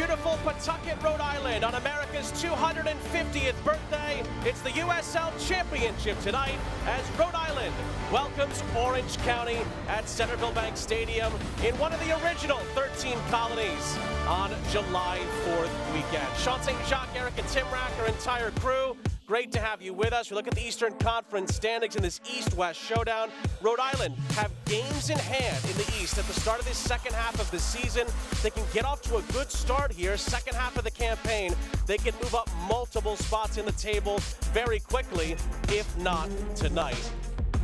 beautiful Pawtucket, Rhode Island on America's 250th birthday. It's the USL Championship tonight as Rhode Island welcomes Orange County at Centerville Bank Stadium in one of the original 13 colonies on July 4th weekend. Sean St. Jacques, Erica Timrack, our entire crew. Great to have you with us. We look at the Eastern Conference standings in this East-West showdown. Rhode Island have games in hand in the East at the start of this second half of the season. They can get off to a good start here. Second half of the campaign, they can move up multiple spots in the table very quickly, if not tonight.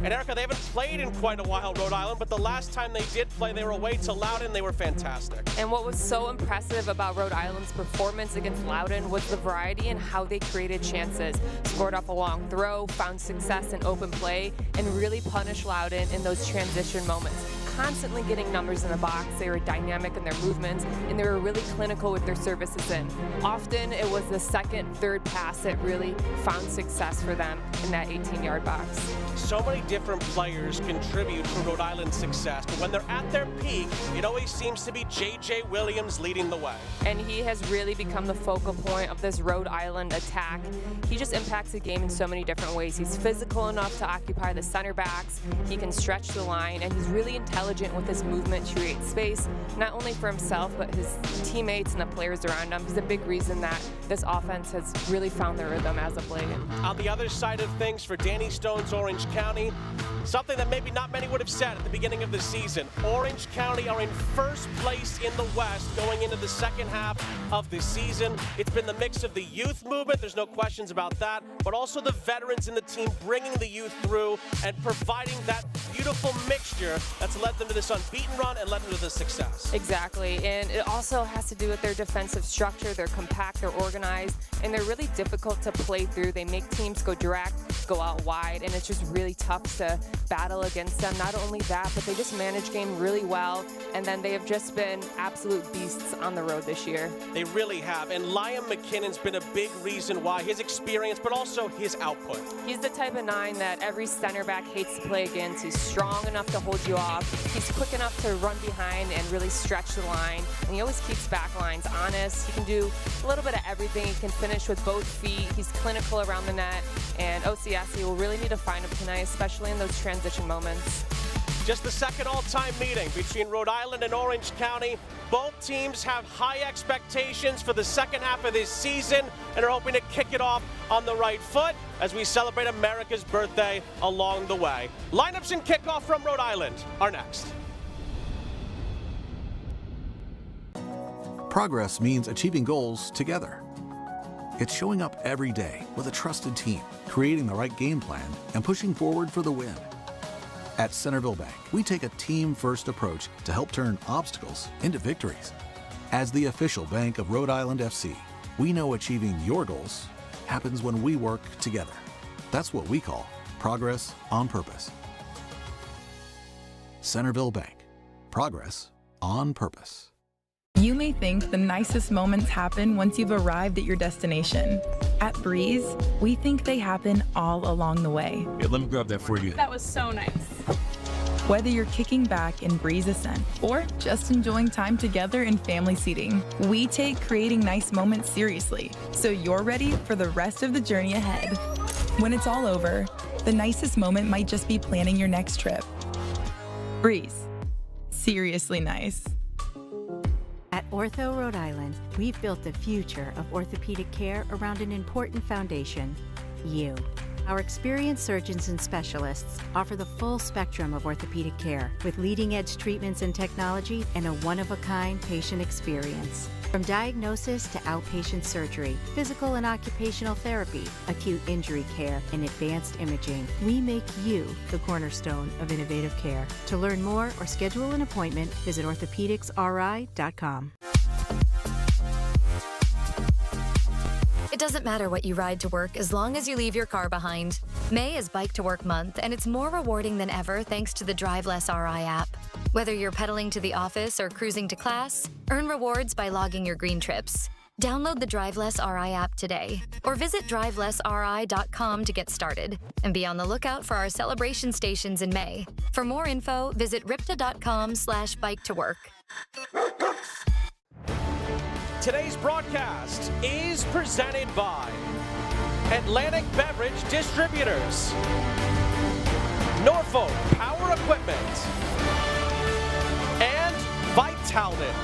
And Erica, they haven't played in quite a while, Rhode Island, but the last time they did play, they were away to Loudoun. They were fantastic. And what was so impressive about Rhode Island's performance against Loudoun was the variety in how they created chances. Scored off a long throw, found success in open play, and really punished Loudoun in those transition moments. Constantly getting numbers in the box, they were dynamic in their movements, and they were really clinical with their services in. Often it was the second, third pass that really found success for them in that 18-yard box. So many different players contribute to Rhode Island's success, but when they're at their peak, it always seems to be J.J. Williams leading the way. And he has really become the focal point of this Rhode Island attack. He just impacts the game in so many different ways. He's physical enough to occupy the center backs, he can stretch the line, and he's really intelligent with his movement to create space, not only for himself, but his teammates and the players around him. He's a big reason that this offense has really found their rhythm as of late. On the other side of things for Danny Stone's Orange County, something that maybe not many would have said at the beginning of the season. Orange County are in first place in the West going into the second half of the season. It's been the mix of the youth movement, there's no questions about that, but also the veterans in the team bringing the youth through and providing that beautiful mixture that's led them to this unbeaten run and led them to this success. Exactly, and it also has to do with their defensive structure. They're compact, they're organized, and they're really difficult to play through. They make teams go direct, go out wide, and it's just really tough to battle against them. Not only that, but they just manage game really well, and then they have just been absolute beasts on the road this year. They really have, and Liam McKinnon's been a big reason why. His experience, but also his output. He's the type of 9 that every center back hates to play against. He's strong enough to hold you off. He's quick enough to run behind and really stretch the line, and he always keeps back lines honest. He can do a little bit of everything. He can finish with both feet. He's clinical around the net, and OCSC will really need to find him tonight, especially in those transition moments. Just the second all-time meeting between Rhode Island and Orange County. Both teams have high expectations for the second half of this season and are hoping to kick it off on the right foot as we celebrate America's birthday along the way. Lineups and kickoff from Rhode Island are next. Progress means achieving goals together. It's showing up every day with a trusted team, creating the right game plan, and pushing forward for the win. At Centerville Bank, we take a team-first approach to help turn obstacles into victories. As the official bank of Rhode Island FC, we know achieving your goals happens when we work together. That's what we call progress on purpose. Centerville Bank. Progress on purpose. You may think the nicest moments happen once you've arrived at your destination. At Breeze, we think they happen all along the way. Yeah, let me grab that for you. That was so nice. Whether you're kicking back in Breeze Ascent or just enjoying time together in family seating, we take creating nice moments seriously, so you're ready for the rest of the journey ahead. When it's all over, the nicest moment might just be planning your next trip. Breeze. Seriously nice. At Ortho Rhode Island, we've built the future of orthopedic care around an important foundation, you. Our experienced surgeons and specialists offer the full spectrum of orthopedic care with leading-edge treatments and technology and a one-of-a-kind patient experience. From diagnosis to outpatient surgery, physical and occupational therapy, acute injury care, and advanced imaging, we make you the cornerstone of innovative care. To learn more or schedule an appointment, visit orthopedicsri.com. It doesn't matter what you ride to work as long as you leave your car behind. May is Bike to Work Month, and it's more rewarding than ever thanks to the Drive Less RI app. Whether you're pedaling to the office or cruising to class, earn rewards by logging your green trips. Download the Drive Less RI app today, or visit drivelessri.com to get started. And be on the lookout for our celebration stations in May. For more info, visit ripta.com/bike to work. Today's broadcast is presented by Atlantic Beverage Distributors, Norfolk Power Equipment, and Vitalden.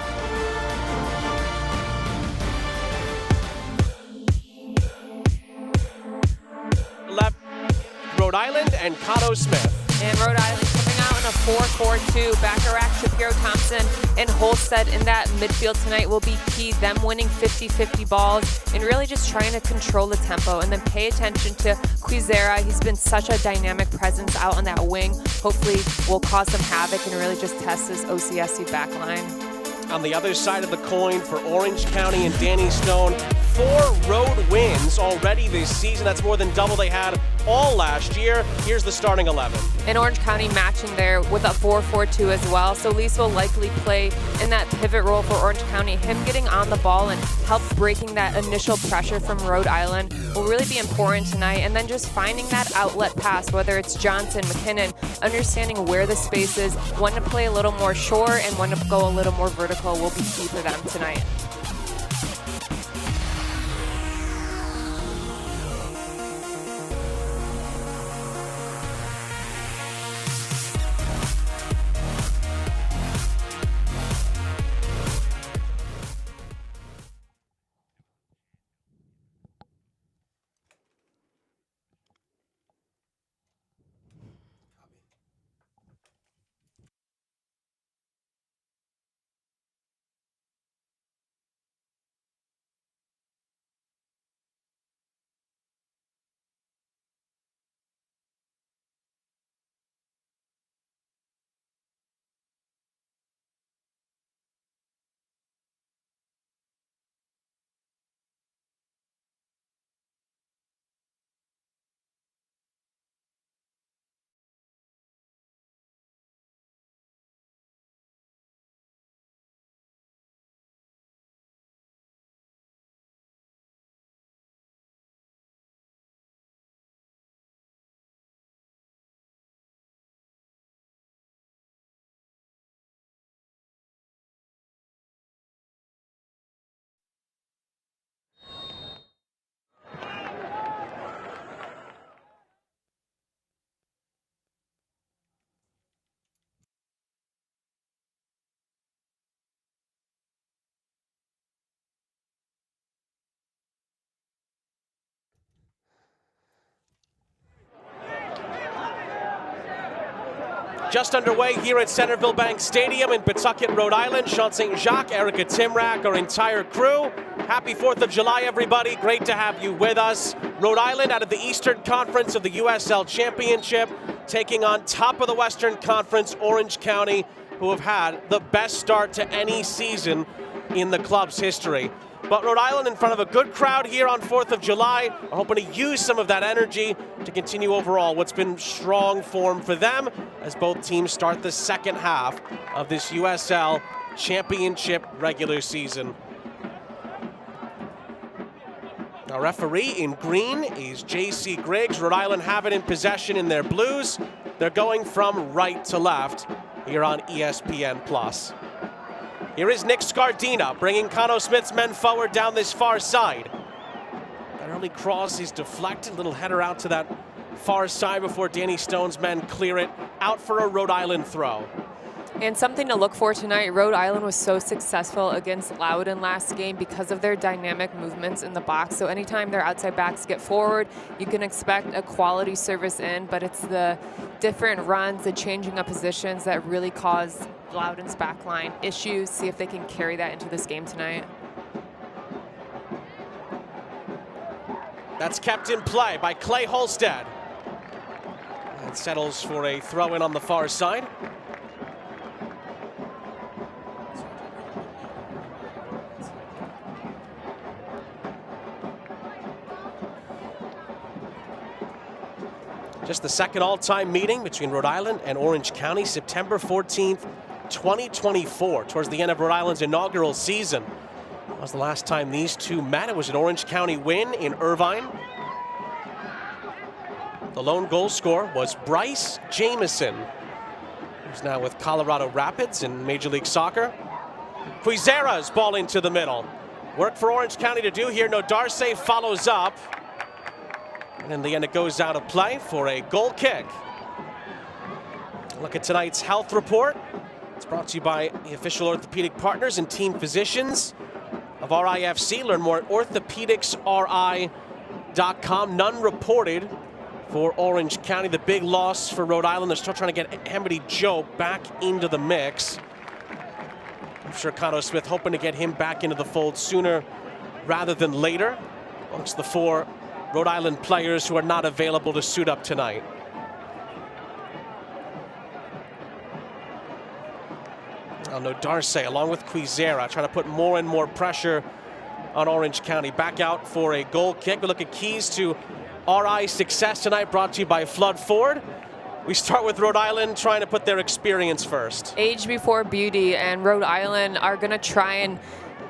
Rhode Island and Cano Smith. And Rhode Island coming out in a 4-4-2. Bacharach, Shapiro Thompson, and Holstead in that midfield tonight will be key. Them winning 50-50 balls and really just trying to control the tempo. And then pay attention to Quizera. He's been such a dynamic presence out on that wing. Hopefully will cause some havoc and really just test this OCSC back line. On the other side of the coin for Orange County and Danny Stone, 4 road wins already this season. That's more than double they had all last year. Here's the starting 11. And Orange County matching there with a 4-4-2 as well. So Lise will likely play in that pivot role for Orange County. Him getting on the ball and help breaking that initial pressure from Rhode Island will really be important tonight. And then just finding that outlet pass, whether it's Johnson, McKinnon, understanding where the space is, when to play a little more short and when to go a little more vertical will be key for them tonight. Just underway here at Centerville Bank Stadium in Pawtucket, Rhode Island. Sean St. Jacques, Erica Timrack, our entire crew. Happy 4th of July, everybody. Great to have you with us. Rhode Island out of the Eastern Conference of the USL Championship, taking on top of the Western Conference, Orange County, who have had the best start to any season in the club's history. But Rhode Island in front of a good crowd here on 4th of July are hoping to use some of that energy to continue overall what's been strong form for them as both teams start the second half of this USL Championship regular season. Our referee in green is J.C. Griggs. Rhode Island have it in possession in their blues. They're going from right to left here on ESPN+. Here is Nick Scardina bringing Cano Smith's men forward down this far side. That early cross is deflected, little header out to that far side before Danny Stone's men clear it out for a Rhode Island throw. And something to look for tonight, Rhode Island was so successful against Loudoun last game because of their dynamic movements in the box. So anytime their outside backs get forward, you can expect a quality service in, but it's the different runs, the changing of positions that really cause Loudoun's backline issues. See if they can carry that into this game tonight. That's kept in play by Clay Holstead. And settles for a throw in on the far side. Just the second all-time meeting between Rhode Island and Orange County, September 14th, 2024, towards the end of Rhode Island's inaugural season. That was the last time these two met. It was an Orange County win in Irvine. The lone goal scorer was Bryce Jameson, who's now with Colorado Rapids in Major League Soccer. Quizera's ball into the middle. Work for Orange County to do here. No, Darce follows up. And in the end, it goes out of play for a goal kick. Look at tonight's health report. It's brought to you by the official orthopedic partners and team physicians of RIFC. Learn more at orthopedicsri.com. None reported for Orange County. The big loss for Rhode Island. They're still trying to get Hamady Joe back into the mix. I'm sure Cotto Smith hoping to get him back into the fold sooner rather than later, amongst the 4 Rhode Island players who are not available to suit up tonight. No, Darce, along with Quizera, trying to put more and more pressure on Orange County. Back out for a goal kick. We look at keys to RI success tonight, brought to you by Flood Ford. We start with Rhode Island trying to put their experience first. Age before beauty, and Rhode Island are going to try and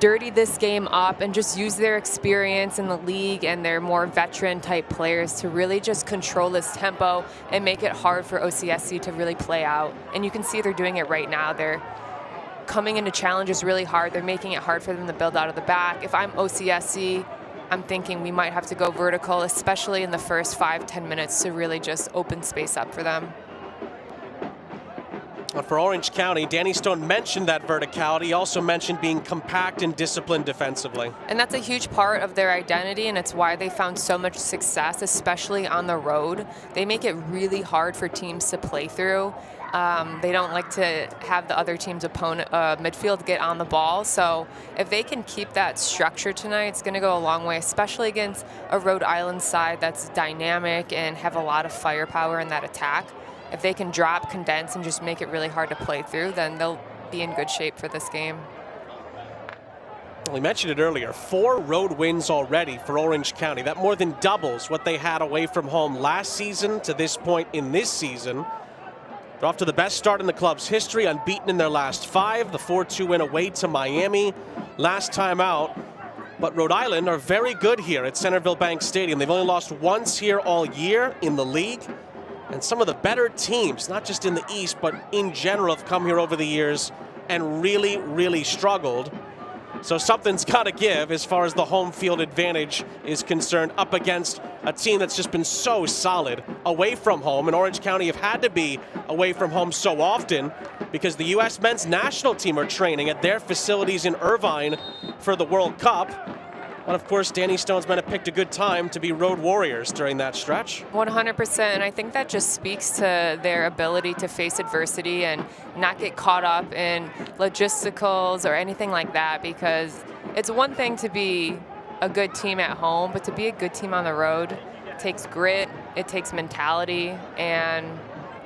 dirty this game up and just use their experience in the league and their more veteran type players to really just control this tempo and make it hard for OCSC to really play out. And you can see they're doing it right now. They're coming into challenges really hard. They're making it hard for them to build out of the back. If I'm OCSC, I'm thinking we might have to go vertical, especially in the first 5-10 minutes, to really just open space up for them. For Orange County, Danny Stone mentioned that verticality. He also mentioned being compact and disciplined defensively. And that's a huge part of their identity, and it's why they found so much success, especially on the road. They make it really hard for teams to play through. They don't like to have the other team's opponent midfield get on the ball. So if they can keep that structure tonight, it's going to go a long way, especially against a Rhode Island side that's dynamic and have a lot of firepower in that attack. If they can drop, condense, and just make it really hard to play through, then they'll be in good shape for this game. We mentioned it earlier, 4 road wins already for Orange County. That more than doubles what they had away from home last season to this point in this season. They're off to the best start in the club's history, unbeaten in their last 5. The 4-2 win away to Miami last time out. But Rhode Island are very good here at Centerville Bank Stadium. They've only lost once here all year in the league. And some of the better teams, not just in the East, but in general, have come here over the years and really, really struggled. So something's got to give as far as the home field advantage is concerned, up against a team that's just been so solid away from home. And Orange County have had to be away from home so often because the U.S. men's national team are training at their facilities in Irvine for the World Cup. And of course, Danny Stone's men have picked a good time to be road warriors during that stretch. 100%, and I think that just speaks to their ability to face adversity and not get caught up in logisticals or anything like that, because it's one thing to be a good team at home, but to be a good team on the road takes grit, it takes mentality, and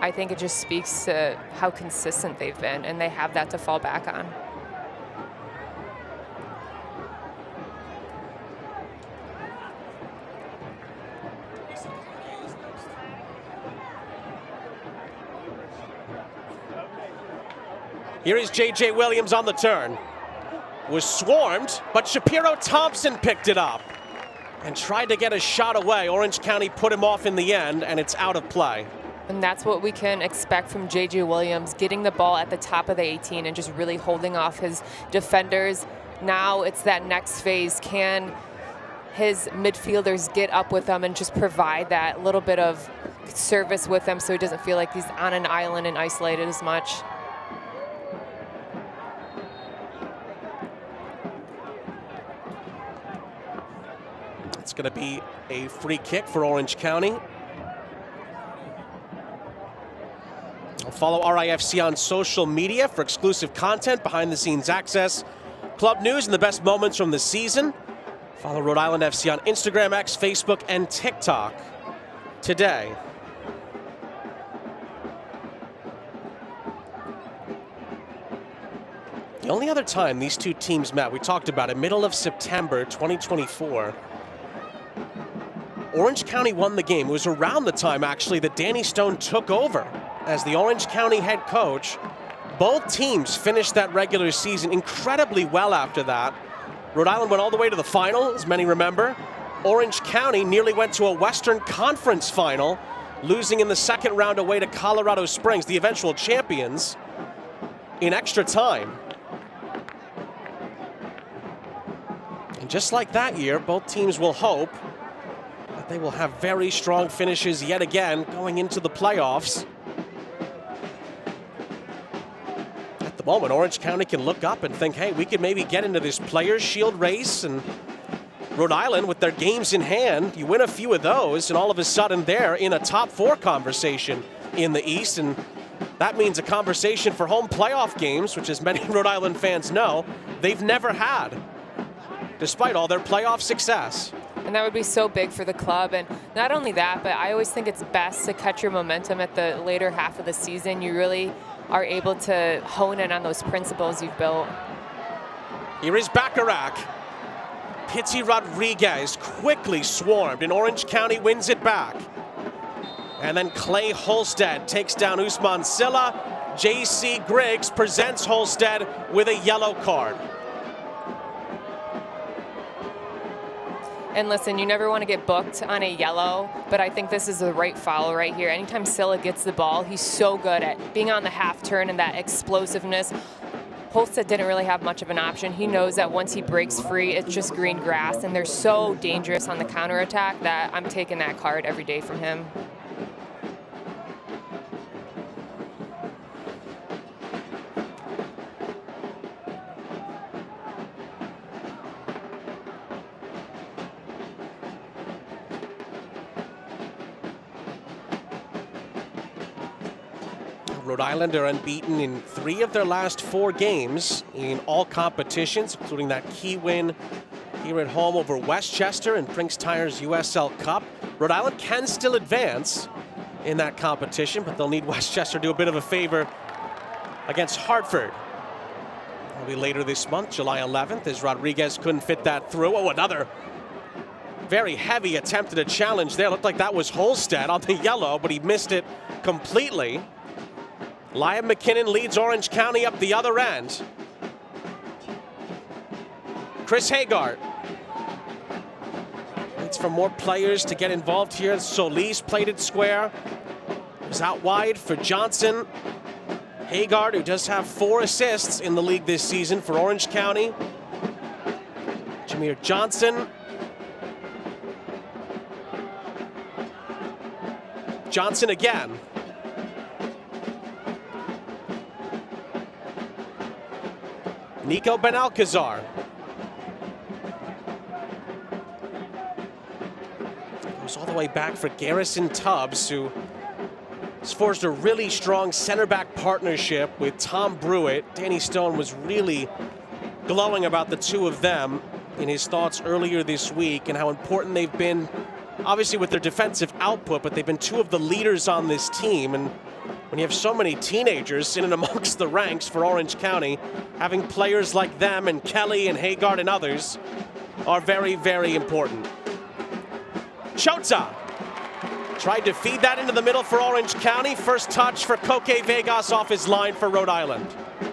I think it just speaks to how consistent they've been, and they have that to fall back on. Here is J.J. Williams on the turn. Was swarmed, but Shapiro Thompson picked it up and tried to get a shot away. Orange County put him off in the end, and it's out of play. And that's what we can expect from J.J. Williams, getting the ball at the top of the 18 and just really holding off his defenders. Now it's that next phase. Can his midfielders get up with them and just provide that little bit of service with them so he doesn't feel like he's on an island and isolated as much? It's going to be a free kick for Orange County. Follow RIFC on social media for exclusive content, behind-the-scenes access, club news, and the best moments from the season. Follow Rhode Island FC on Instagram, X, Facebook, and TikTok today. The only other time these two teams met, we talked about it, middle of September 2024. Orange County won the game. It was around the time, actually, that Danny Stone took over as the Orange County head coach. Both teams finished that regular season incredibly well after that. Rhode Island went all the way to the final, as many remember. Orange County nearly went to a Western Conference final, losing in the second round away to Colorado Springs, the eventual champions, in extra time. And just like that year, both teams will hope that they will have very strong finishes yet again going into the playoffs. At the moment, Orange County can look up and think, hey, we could maybe get into this Players' Shield race. And Rhode Island, with their games in hand, you win a few of those, and all of a sudden they're in a top 4 conversation in the East. And that means a conversation for home playoff games, which, as many Rhode Island fans know, they've never had, despite all their playoff success. And that would be so big for the club. And not only that, but I always think it's best to catch your momentum at the later half of the season. You really are able to hone in on those principles you've built. Here is Bacharach. Pitsy Rodriguez quickly swarmed, and Orange County wins it back. And then Clay Holstead takes down Usman Silla. J.C. Griggs presents Holstead with a yellow card. And listen, you never want to get booked on a yellow, but I think this is the right foul right here. Anytime Silla gets the ball, he's so good at being on the half turn and that explosiveness. Holstead didn't really have much of an option. He knows that once he breaks free, it's just green grass, and they're so dangerous on the counterattack that I'm taking that card every day from him. Rhode Island are unbeaten in 3 of their last 4 games in all competitions, including that key win here at home over Westchester and Brinks Tire's USL Cup. Rhode Island can still advance in that competition, but they'll need Westchester to do a bit of a favor against Hartford. That'll be later this month, July 11th, as Rodriguez couldn't fit that through. Oh, another very heavy attempt at a challenge there. Looked like that was Holstead on the yellow, but he missed it completely. Liam McKinnon leads Orange County up the other end. Chris Hagart waits for more players to get involved here. Solis played it square. It was out wide for Johnson. Hagart, who does have 4 assists in the league this season for Orange County. Jameer Johnson. Johnson again. Nico Benalcazar. Goes all the way back for Garrison Tubbs, who has forged a really strong center-back partnership with Tom Brewitt. Danny Stone was really glowing about the two of them in his thoughts earlier this week and how important they've been, obviously with their defensive output, but they've been 2 of the leaders on this team. And when you have so many teenagers in and amongst the ranks for Orange County, having players like them and Kelly and Hagart and others are very, very important. Chota tried to feed that into the middle for Orange County. First touch for Koke Vegas off his line for Rhode Island.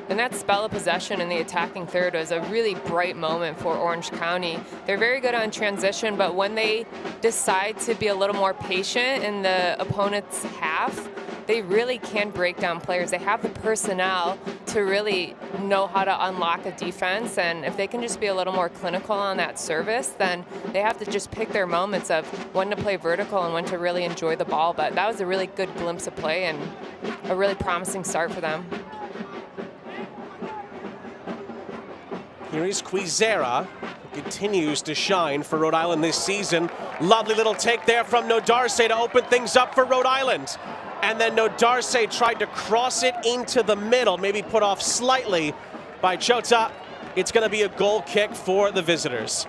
And that spell of possession in the attacking third was a really bright moment for Orange County. They're very good on transition, but when they decide to be a little more patient in the opponent's half, they really can break down players. They have the personnel to really know how to unlock a defense, and if they can just be a little more clinical on that service, then they have to just pick their moments of when to play vertical and when to really enjoy the ball. But that was a really good glimpse of play and a really promising start for them. Here is Quizera, who continues to shine for Rhode Island this season. Lovely little take there from Nodarse to open things up for Rhode Island. And then Nodarse tried to cross it into the middle, maybe put off slightly by Chota. It's going to be a goal kick for the visitors.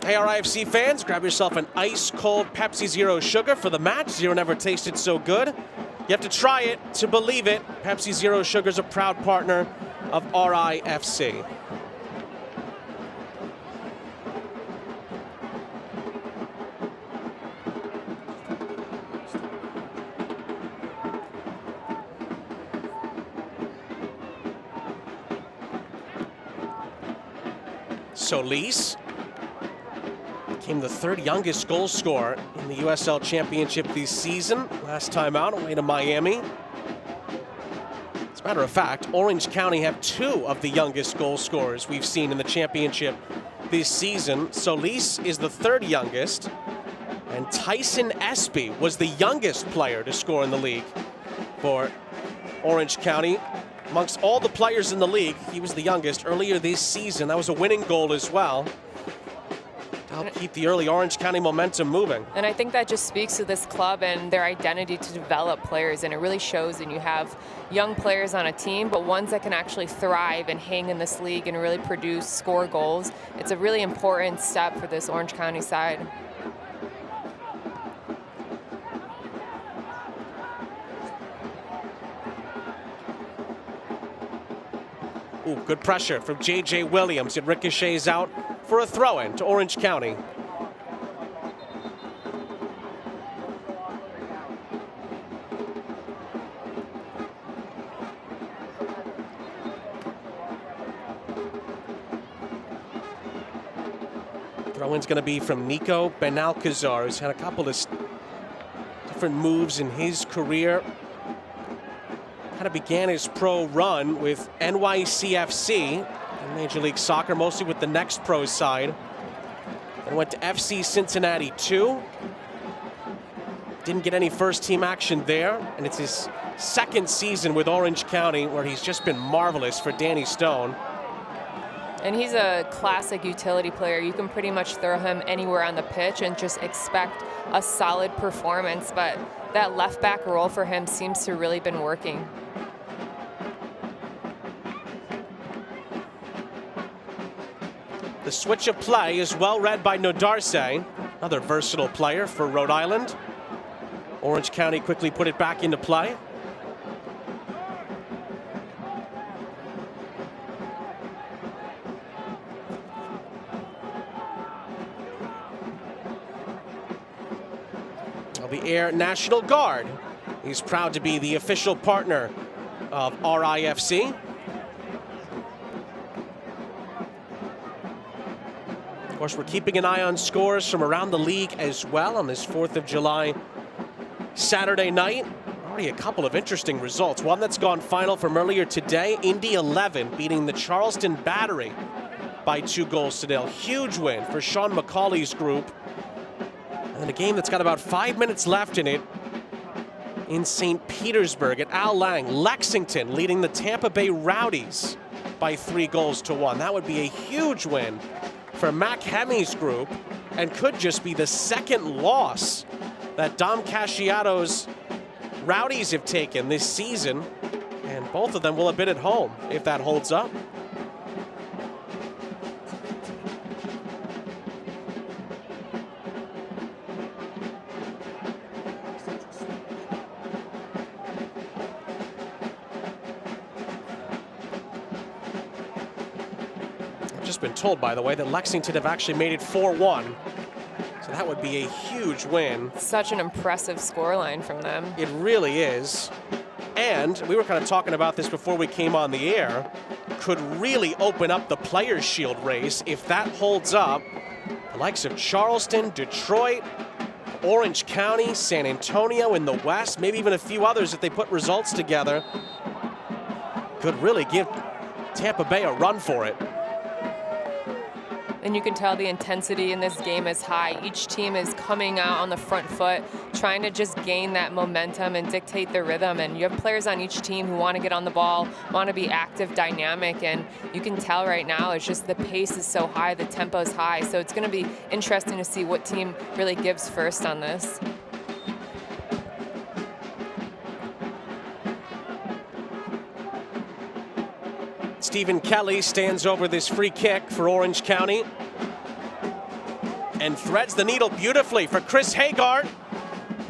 Hey, RIFC fans, grab yourself an ice-cold Pepsi Zero Sugar for the match. Zero never tasted so good. You have to try it to believe it. Pepsi Zero Sugar is a proud partner of RIFC. Solis Became the third youngest goal scorer in the USL Championship this season. Last time out, away to Miami. As a matter of fact, Orange County have two of the youngest goal scorers we've seen in the championship this season. Solis is the third youngest, and Tyson Espy was the youngest player to score in the league for Orange County. Amongst all the players in the league, he was the youngest earlier this season. That was a winning goal as well. Help keep the early Orange County momentum moving. And I think that just speaks to this club and their identity to develop players, and it really shows when you have young players on a team, but ones that can actually thrive and hang in this league and really produce, score goals. It's a really important step for this Orange County side. Ooh, good pressure from J.J. Williams. It ricochets out for a throw-in to Orange County. Throw-in's going to be from Nico Benalcazar, who's had a couple of different moves in his career. Kind of began his pro run with NYCFC in Major League Soccer, mostly with the Next Pro side. Then went to FC Cincinnati 2. Didn't get any first team action there, and it's his second season with Orange County where he's just been marvelous for Danny Stone. And he's a classic utility player. You can pretty much throw him anywhere on the pitch and just expect a solid performance, but that left back role for him seems to really been working. The switch of play is well read by Nodarse, another versatile player for Rhode Island. Orange County quickly put it back into play. The Air National Guard is proud to be the official partner of RIFC. Of course, we're keeping an eye on scores from around the league as well on this 4th of July Saturday night. Already a couple of interesting results. One that's gone final from earlier today, Indy 11 beating the Charleston Battery by 2-0. Huge win for Sean McCauley's group. And a game that's got about 5 minutes left in it in St. Petersburg at Al Lang. Lexington leading the Tampa Bay Rowdies by 3-1. That would be a huge win for Mac Hemi's group and could just be the second loss that Dom Casciato's Rowdies have taken this season. And both of them will have been at home if that holds up. Been told, by the way, that Lexington have actually made it 4-1. So that would be a huge win. Such an impressive scoreline from them. It really is. And we were kind of talking about this before we came on the air. Could really open up the Players' Shield race if that holds up. The likes of Charleston, Detroit, Orange County, San Antonio in the West, maybe even a few others if they put results together, could really give Tampa Bay a run for it. And you can tell the intensity in this game is high. Each team is coming out on the front foot, trying to just gain that momentum and dictate the rhythm. And you have players on each team who want to get on the ball, want to be active, dynamic. And you can tell right now it's just the pace is so high, the tempo is high. So it's going to be interesting to see what team really gives first on this. Stephen Kelly stands over this free kick for Orange County and threads the needle beautifully for Chris Hagard.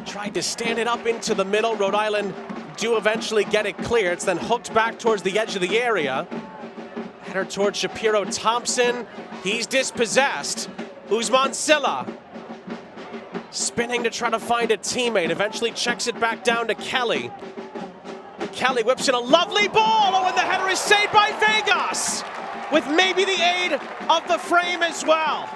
Tried to stand it up into the middle. Rhode Island do eventually get it clear. It's then hooked back towards the edge of the area. Header towards Shapiro Thompson. He's dispossessed. Usman Silla spinning to try to find a teammate. Eventually checks it back down to Kelly. Kelly whips in a lovely ball. Oh, and the header is saved by Vegas with maybe the aid of the frame as well.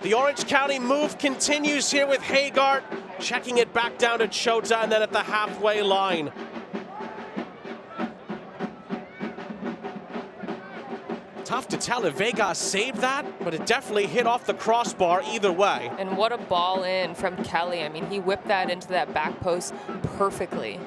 The Orange County move continues here with Hagart, checking it back down to Chota and then at the halfway line. Tough to tell if Vegas saved that, but it definitely hit off the crossbar either way. And what a ball in from Kelly. I mean, he whipped that into that back post perfectly.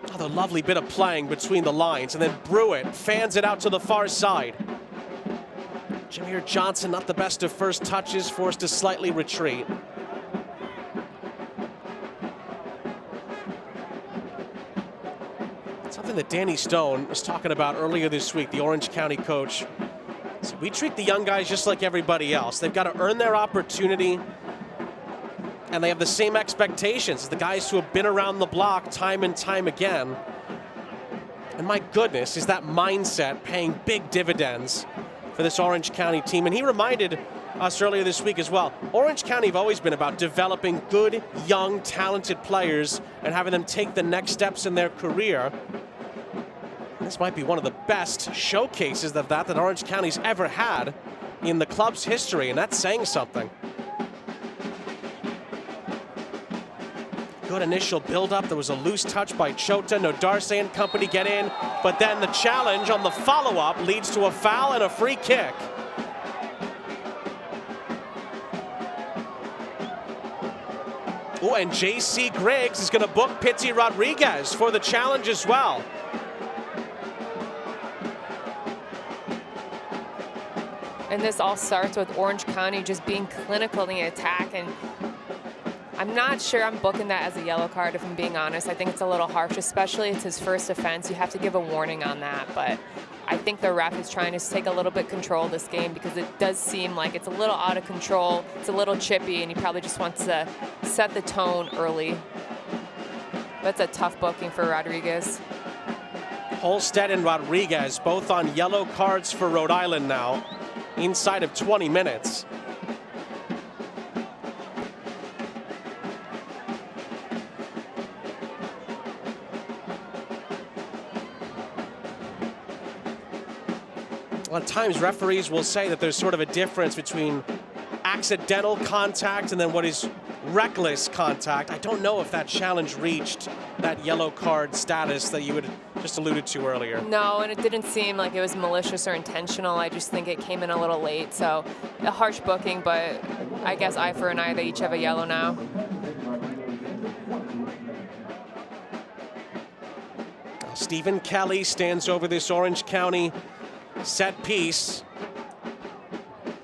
Another lovely bit of playing between the lines, and then Brewitt fans it out to the far side. Jameer Johnson, not the best of first touches, forced to slightly retreat. Something that Danny Stone was talking about earlier this week, the Orange County coach. So we treat the young guys just like everybody else. They've got to earn their opportunity, and they have the same expectations as the guys who have been around the block time and time again. And my goodness, is that mindset paying big dividends for this Orange County team. And he reminded us earlier this week as well, Orange County have always been about developing good, young, talented players and having them take the next steps in their career. This might be one of the best showcases of that Orange County's ever had in the club's history, and that's saying something. Good initial build-up. There was a loose touch by Chota. Nodarse and company get in, but then the challenge on the follow-up leads to a foul and a free kick. Oh, and J.C. Griggs is going to book Pizzi Rodriguez for the challenge as well. And this all starts with Orange County just being clinical in the attack, and I'm not sure I'm booking that as a yellow card, if I'm being honest. I think it's a little harsh, especially it's his first offense. You have to give a warning on that, but I think the ref is trying to take a little bit control of this game because it does seem like it's a little out of control. It's a little chippy, and he probably just wants to set the tone early. That's a tough booking for Rodriguez. Holstead and Rodriguez both on yellow cards for Rhode Island now, inside of 20 minutes. A lot of times referees will say that there's sort of a difference between accidental contact and then what is reckless contact. I don't know if that challenge reached that yellow card status that you had just alluded to earlier. No, and it didn't seem like it was malicious or intentional. I just think it came in a little late. So a harsh booking, but I guess eye for an eye. They each have a yellow now. Stephen Kelly stands over this Orange County set piece.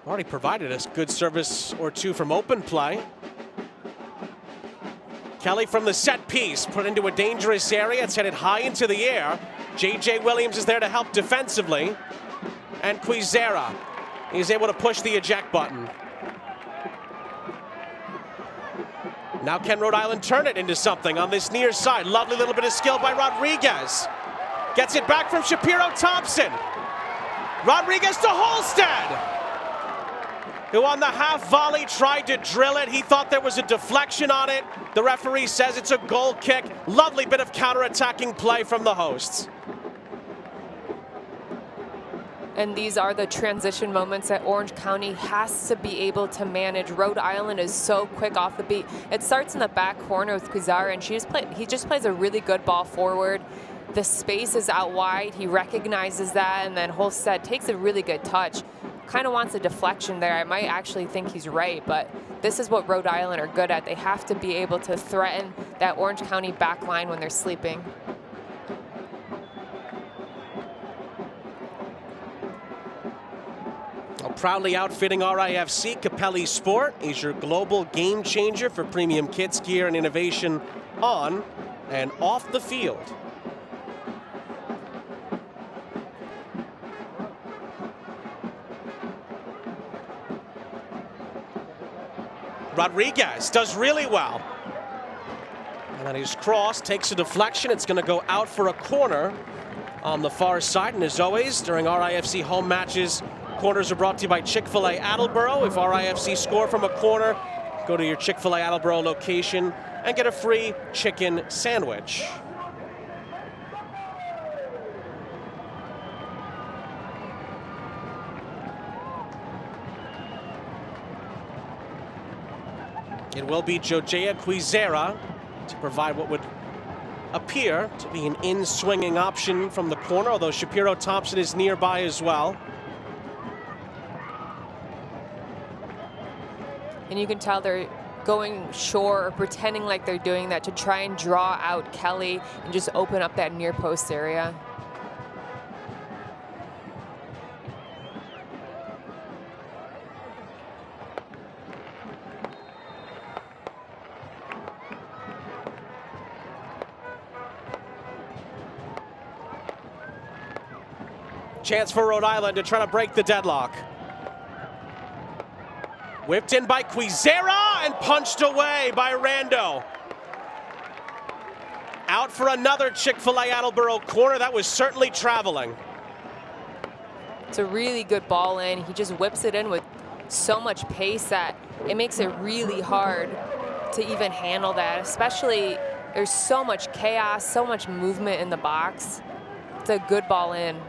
Already provided us good service or two from open play. Kelly from the set piece, put into a dangerous area. It's headed high into the air. J.J. Williams is there to help defensively. And Quizera is able to push the eject button. Now can Rhode Island turn it into something on this near side? Lovely little bit of skill by Rodriguez. Gets it back from Shapiro Thompson. Rodriguez to Holstead, who on the half volley tried to drill it. He thought there was a deflection on it. The referee says it's a goal kick. Lovely bit of counter-attacking play from the hosts. And these are the transition moments that Orange County has to be able to manage. Rhode Island is so quick off the beat. It starts in the back corner with Quizara, and he just plays a really good ball forward. The space is out wide. He recognizes that, and then Holstead takes a really good touch. Kind of wants a deflection there. I might actually think he's right, but this is what Rhode Island are good at. They have to be able to threaten that Orange County back line when they're sleeping. Proudly outfitting RIFC, Capelli Sport is your global game changer for premium kids gear and innovation on and off the field. Rodriguez does really well. And then his cross takes a deflection. It's going to go out for a corner on the far side. And as always, during RIFC home matches, corners are brought to you by Chick-fil-A Attleboro. If RIFC score from a corner, go to your Chick-fil-A Attleboro location and get a free chicken sandwich. It will be Jojea Quizera to provide what would appear to be an in-swinging option from the corner, although Shapiro Thompson is nearby as well. And you can tell they're going short or pretending like they're doing that to try and draw out Kelly and just open up that near post area. Chance for Rhode Island to try to break the deadlock. Whipped in by Quizera and punched away by Rando. Out for another Chick-fil-A Attleboro corner. That was certainly traveling. It's a really good ball in. He just whips it in with so much pace that it makes it really hard to even handle that, especially there's so much chaos, so much movement in the box. It's a good ball in.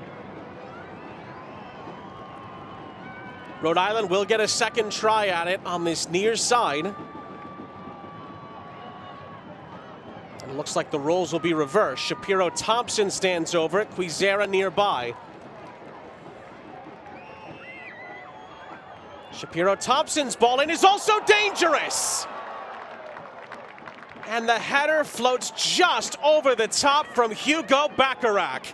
Rhode Island will get a second try at it on this near side. And it looks like the roles will be reversed. Shapiro Thompson stands over it, Quizera nearby. Shapiro Thompson's ball in is also dangerous. And the header floats just over the top from Hugo Bacharach.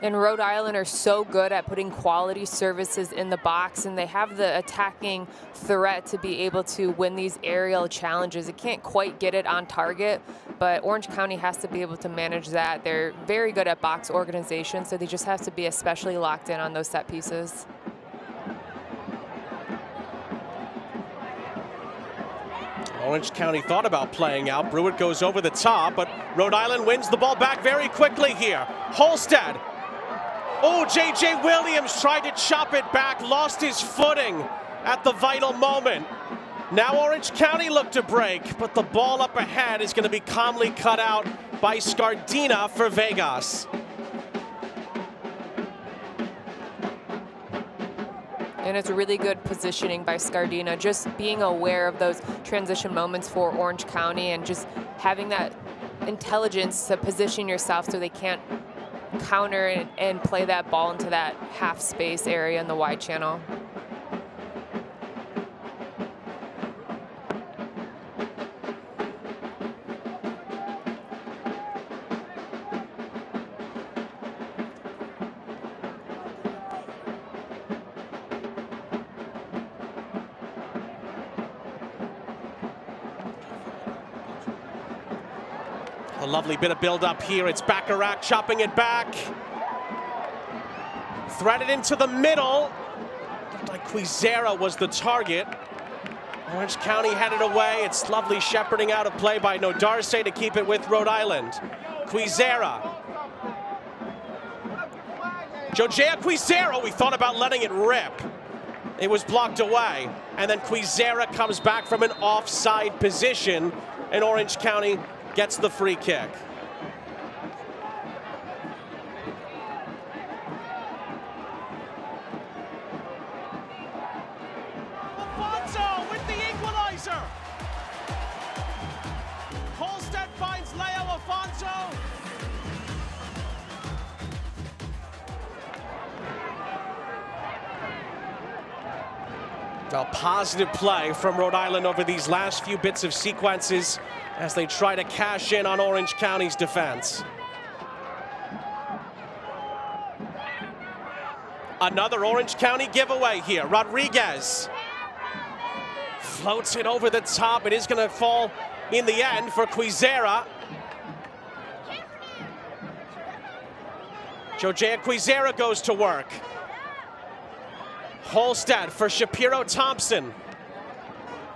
And Rhode Island are so good at putting quality services in the box, and they have the attacking threat to be able to win these aerial challenges. It can't quite get it on target, but Orange County has to be able to manage that. They're very good at box organization, so they just have to be especially locked in on those set pieces. Orange County thought about playing out. Brewitt goes over the top, but Rhode Island wins the ball back very quickly here. Holstead. Oh, J.J. Williams tried to chop it back, lost his footing at the vital moment. Now Orange County look to break, but the ball up ahead is going to be calmly cut out by Scardina for Vegas. And it's really good positioning by Scardina, just being aware of those transition moments for Orange County and just having that intelligence to position yourself so they can't counter and play that ball into that half space area in the wide channel. A lovely bit of build-up here. It's Bacharach chopping it back. Threaded into the middle. Looked like Quizera was the target. Orange County headed away. It's lovely shepherding out of play by Nodarse to keep it with Rhode Island. Quizera. Jojea Quizera, we thought about letting it rip. It was blocked away. And then Quizera comes back from an offside position, and Orange County gets the free kick. Alfonso with the equalizer. Holstead finds Leo Alfonso. A positive play from Rhode Island over these last few bits of sequences as they try to cash in on Orange County's defense. Another Orange County giveaway here. Rodriguez floats it over the top. It is going to fall in the end for Quizera. Jojea Quizera goes to work. Holstead for Shapiro Thompson.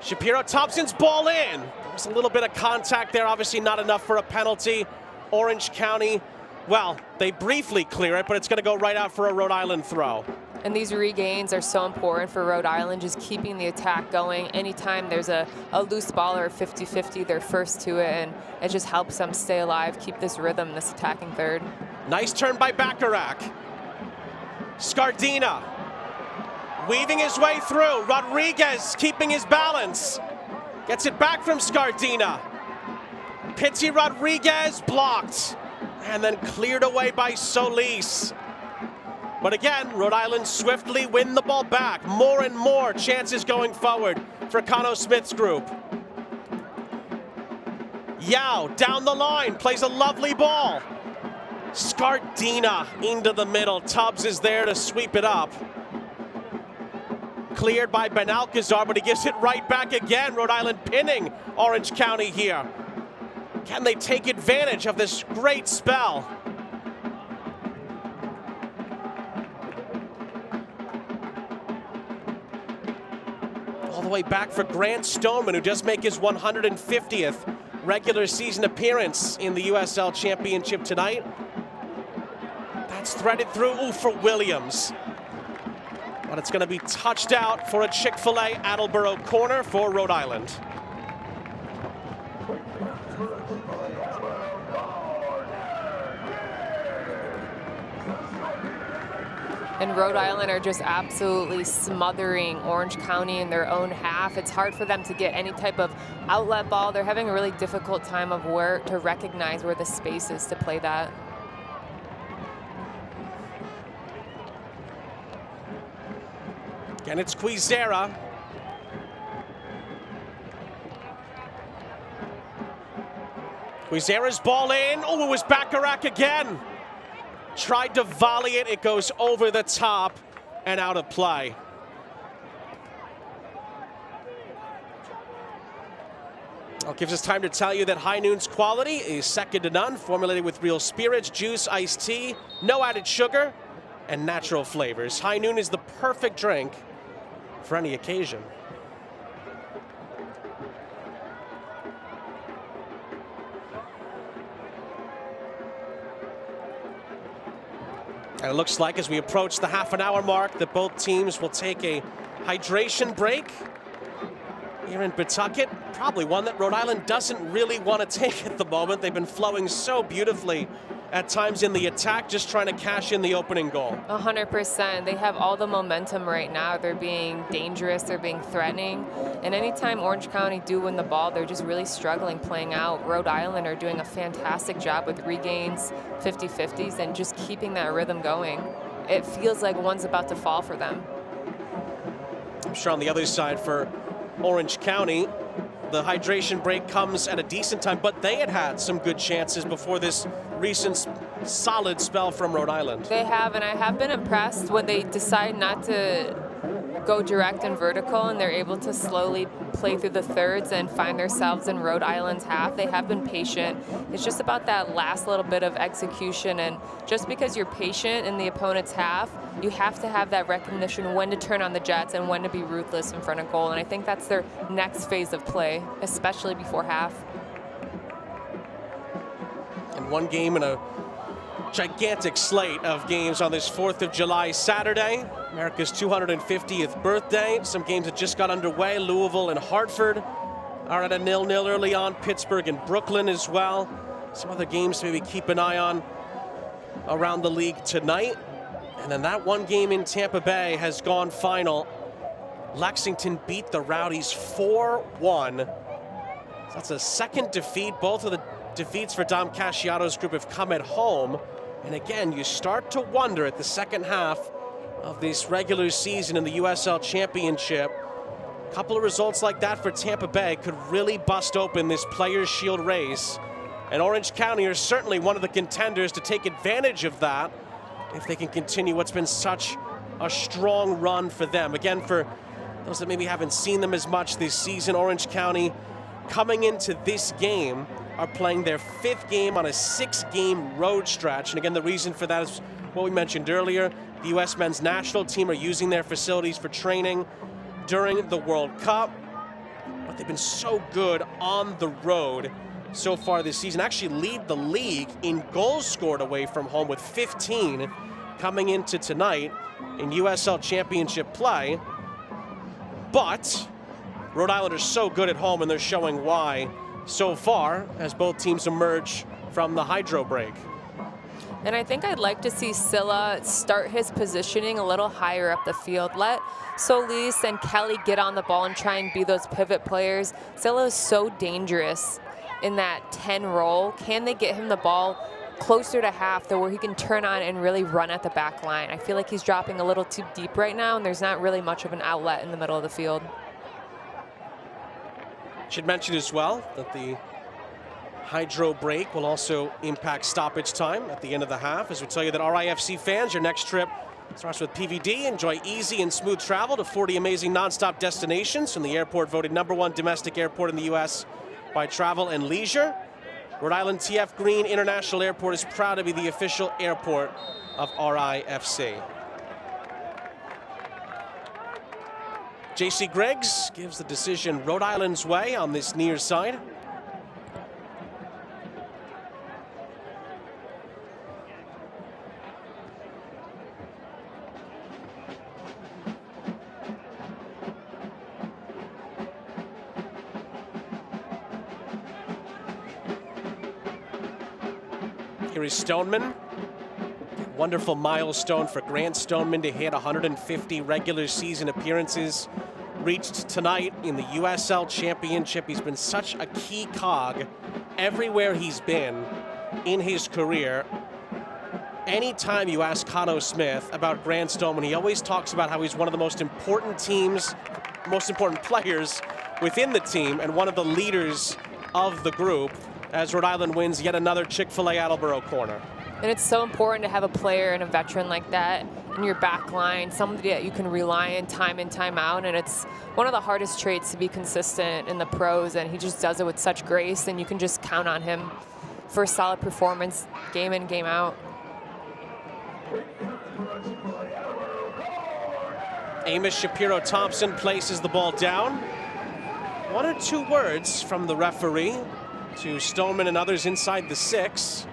Shapiro Thompson's ball in. There's a little bit of contact there, obviously not enough for a penalty. Orange County, well, they briefly clear it, but it's going to go right out for a Rhode Island throw. And these regains are so important for Rhode Island, just keeping the attack going. Anytime there's a loose ball or 50-50, they're first to it, and it just helps them stay alive, keep this rhythm, this attacking third. Nice turn by Bacharach. Scardina weaving his way through. Rodriguez keeping his balance. Gets it back from Scardina. Pitsy Rodriguez blocked. And then cleared away by Solis. But again, Rhode Island swiftly win the ball back. More and more chances going forward for Cano Smith's group. Yao down the line, plays a lovely ball. Scardina into the middle. Tubbs is there to sweep it up. Cleared by Benalcazar, but he gives it right back again. Rhode Island pinning Orange County here. Can they take advantage of this great spell? All the way back for Grant Stoneman, who just make his 150th regular season appearance in the USL Championship tonight. That's threaded through for Williams. But it's going to be touched out for a Chick-fil-A Attleboro corner for Rhode Island. And Rhode Island are just absolutely smothering Orange County in their own half. It's hard for them to get any type of outlet ball. They're having a really difficult time of where to recognize where the space is to play that. And it's Quizera. Quizera's ball in. Oh, it was Bacharach again. Tried to volley it. It goes over the top and out of play. Well, it gives us time to tell you that High Noon's quality is second to none, formulated with real spirits, juice, iced tea, no added sugar, and natural flavors. High Noon is the perfect drink for any occasion. And it looks like as we approach the half-an-hour mark that both teams will take a hydration break here in Pawtucket. Probably one that Rhode Island doesn't really want to take at the moment. They've been flowing so beautifully at times in the attack, just trying to cash in the opening goal. 100%. They have all the momentum right now. They're being dangerous. They're being threatening. And anytime Orange County do win the ball, they're just really struggling playing out. Rhode Island are doing a fantastic job with regains, 50-50s, and just keeping that rhythm going. It feels like one's about to fall for them. I'm sure on the other side for Orange County, the hydration break comes at a decent time, but they had some good chances before this recent solid spell from Rhode Island. They have, and I have been impressed when they decide not to go direct and vertical and they're able to slowly play through the thirds and find themselves in Rhode Island's half. They have been patient. It's just about that last little bit of execution, and just because you're patient in the opponent's half, you have to have that recognition when to turn on the jets and when to be ruthless in front of goal, and I think that's their next phase of play, especially before half. And one game in a gigantic slate of games on this 4th of July Saturday, America's 250th birthday. Some games that just got underway. Louisville and Hartford are at a 0-0 early on. Pittsburgh and Brooklyn as well. Some other games to maybe keep an eye on around the league tonight. And then that one game in Tampa Bay has gone final. Lexington beat the Rowdies 4-1. So that's a second defeat. Both of the defeats for Dom Casciato's group have come at home. And again, you start to wonder at the second half of this regular season in the USL Championship, a couple of results like that for Tampa Bay could really bust open this Players' Shield race. And Orange County are certainly one of the contenders to take advantage of that if they can continue what's been such a strong run for them. Again, for those that maybe haven't seen them as much this season, Orange County coming into this game are playing their 5th game on a 6-game road stretch. And again, the reason for that is what we mentioned earlier. The U.S. men's national team are using their facilities for training during the World Cup. But they've been so good on the road so far this season. Actually lead the league in goals scored away from home with 15 coming into tonight in USL Championship play. But Rhode Island are so good at home, and they're showing why so far as both teams emerge from the hydro break. And I think I'd like to see Scylla start his positioning a little higher up the field. Let Solis and Kelly get on the ball and try and be those pivot players. Scylla is so dangerous in that 10 role. Can they get him the ball closer to half to where he can turn on and really run at the back line? I feel like he's dropping a little too deep right now, and there's not really much of an outlet in the middle of the field. Should mention as well that the hydro break will also impact stoppage time at the end of the half. As we tell you that RIFC fans, your next trip starts with PVD. Enjoy easy and smooth travel to 40 amazing nonstop destinations from the airport voted #1 domestic airport in the U.S. by Travel and Leisure. Rhode Island TF Green International Airport is proud to be the official airport of RIFC. JC Griggs gives the decision Rhode Island's way on this near side. Here is Stoneman. Wonderful milestone for Grant Stoneman to hit 150 regular season appearances. Reached tonight in the USL Championship. He's been such a key cog everywhere he's been in his career. Anytime you ask Cano Smith about Grant Stoneman, he always talks about how he's one of the most important players within the team and one of the leaders of the group as Rhode Island wins yet another Chick-fil-A Attleboro corner. And it's so important to have a player and a veteran like that in your back line, somebody that you can rely on time in, time out. And it's one of the hardest traits to be consistent in the pros, and he just does it with such grace, and you can just count on him for a solid performance game in, game out. Amos Shapiro-Thompson places the ball down. One or two words from the referee to Stoneman and others inside the 6.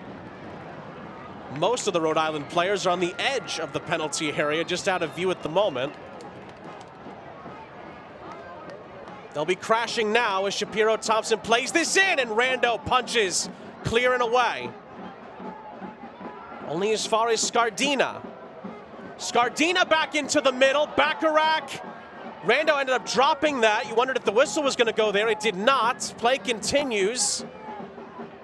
Most of the Rhode Island players are on the edge of the penalty area, just out of view at the moment. They'll be crashing now as Shapiro-Thompson plays this in, and Rando punches clear and away. Only as far as Scardina. Scardina back into the middle, Bacharach. Rando ended up dropping that. You wondered if the whistle was going to go there. It did not. Play continues.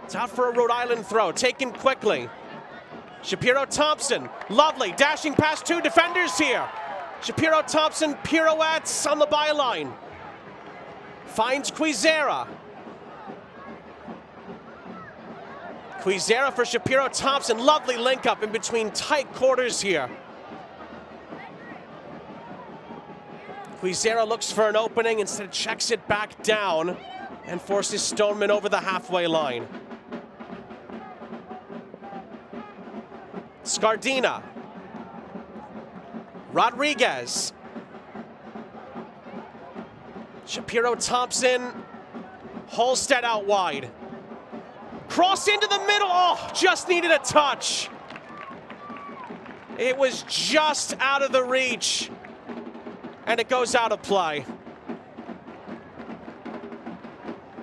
It's out for a Rhode Island throw, taken quickly. Shapiro-Thompson, lovely, dashing past 2 defenders here. Shapiro-Thompson pirouettes on the byline. Finds Quizera. Quizera for Shapiro-Thompson, lovely link up in between tight quarters here. Quizera looks for an opening, instead checks it back down and forces Stoneman over the halfway line. Scardina. Rodriguez. Shapiro-Thompson. Holstead out wide. Cross into the middle. Oh, just needed a touch. It was just out of the reach. And it goes out of play.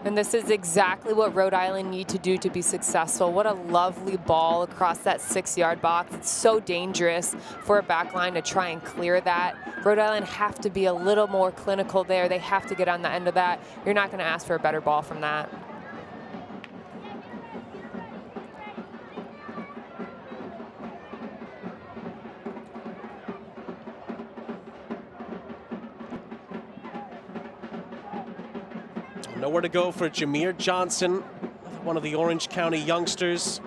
And this is exactly what Rhode Island need to do to be successful. What a lovely ball across that 6-yard box. It's so dangerous for a back line to try and clear that. Rhode Island have to be a little more clinical there. They have to get on the end of that. You're not going to ask for a better ball from that. Nowhere to go for Jameer Johnson, one of the Orange County youngsters.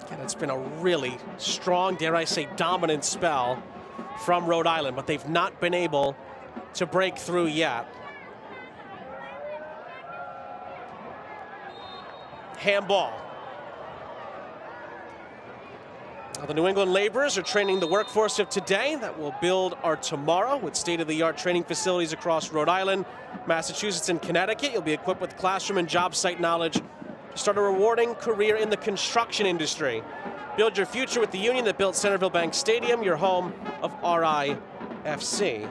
Again, it's been a really strong, dare I say, dominant spell from Rhode Island, but they've not been able to break through yet. Handball. The New England laborers are training the workforce of today that will build our tomorrow with state-of-the-art training facilities across Rhode Island, Massachusetts, and Connecticut. You'll be equipped with classroom and job site knowledge to start a rewarding career in the construction industry. Build your future with the union that built Centerville Bank Stadium, your home of RIFC.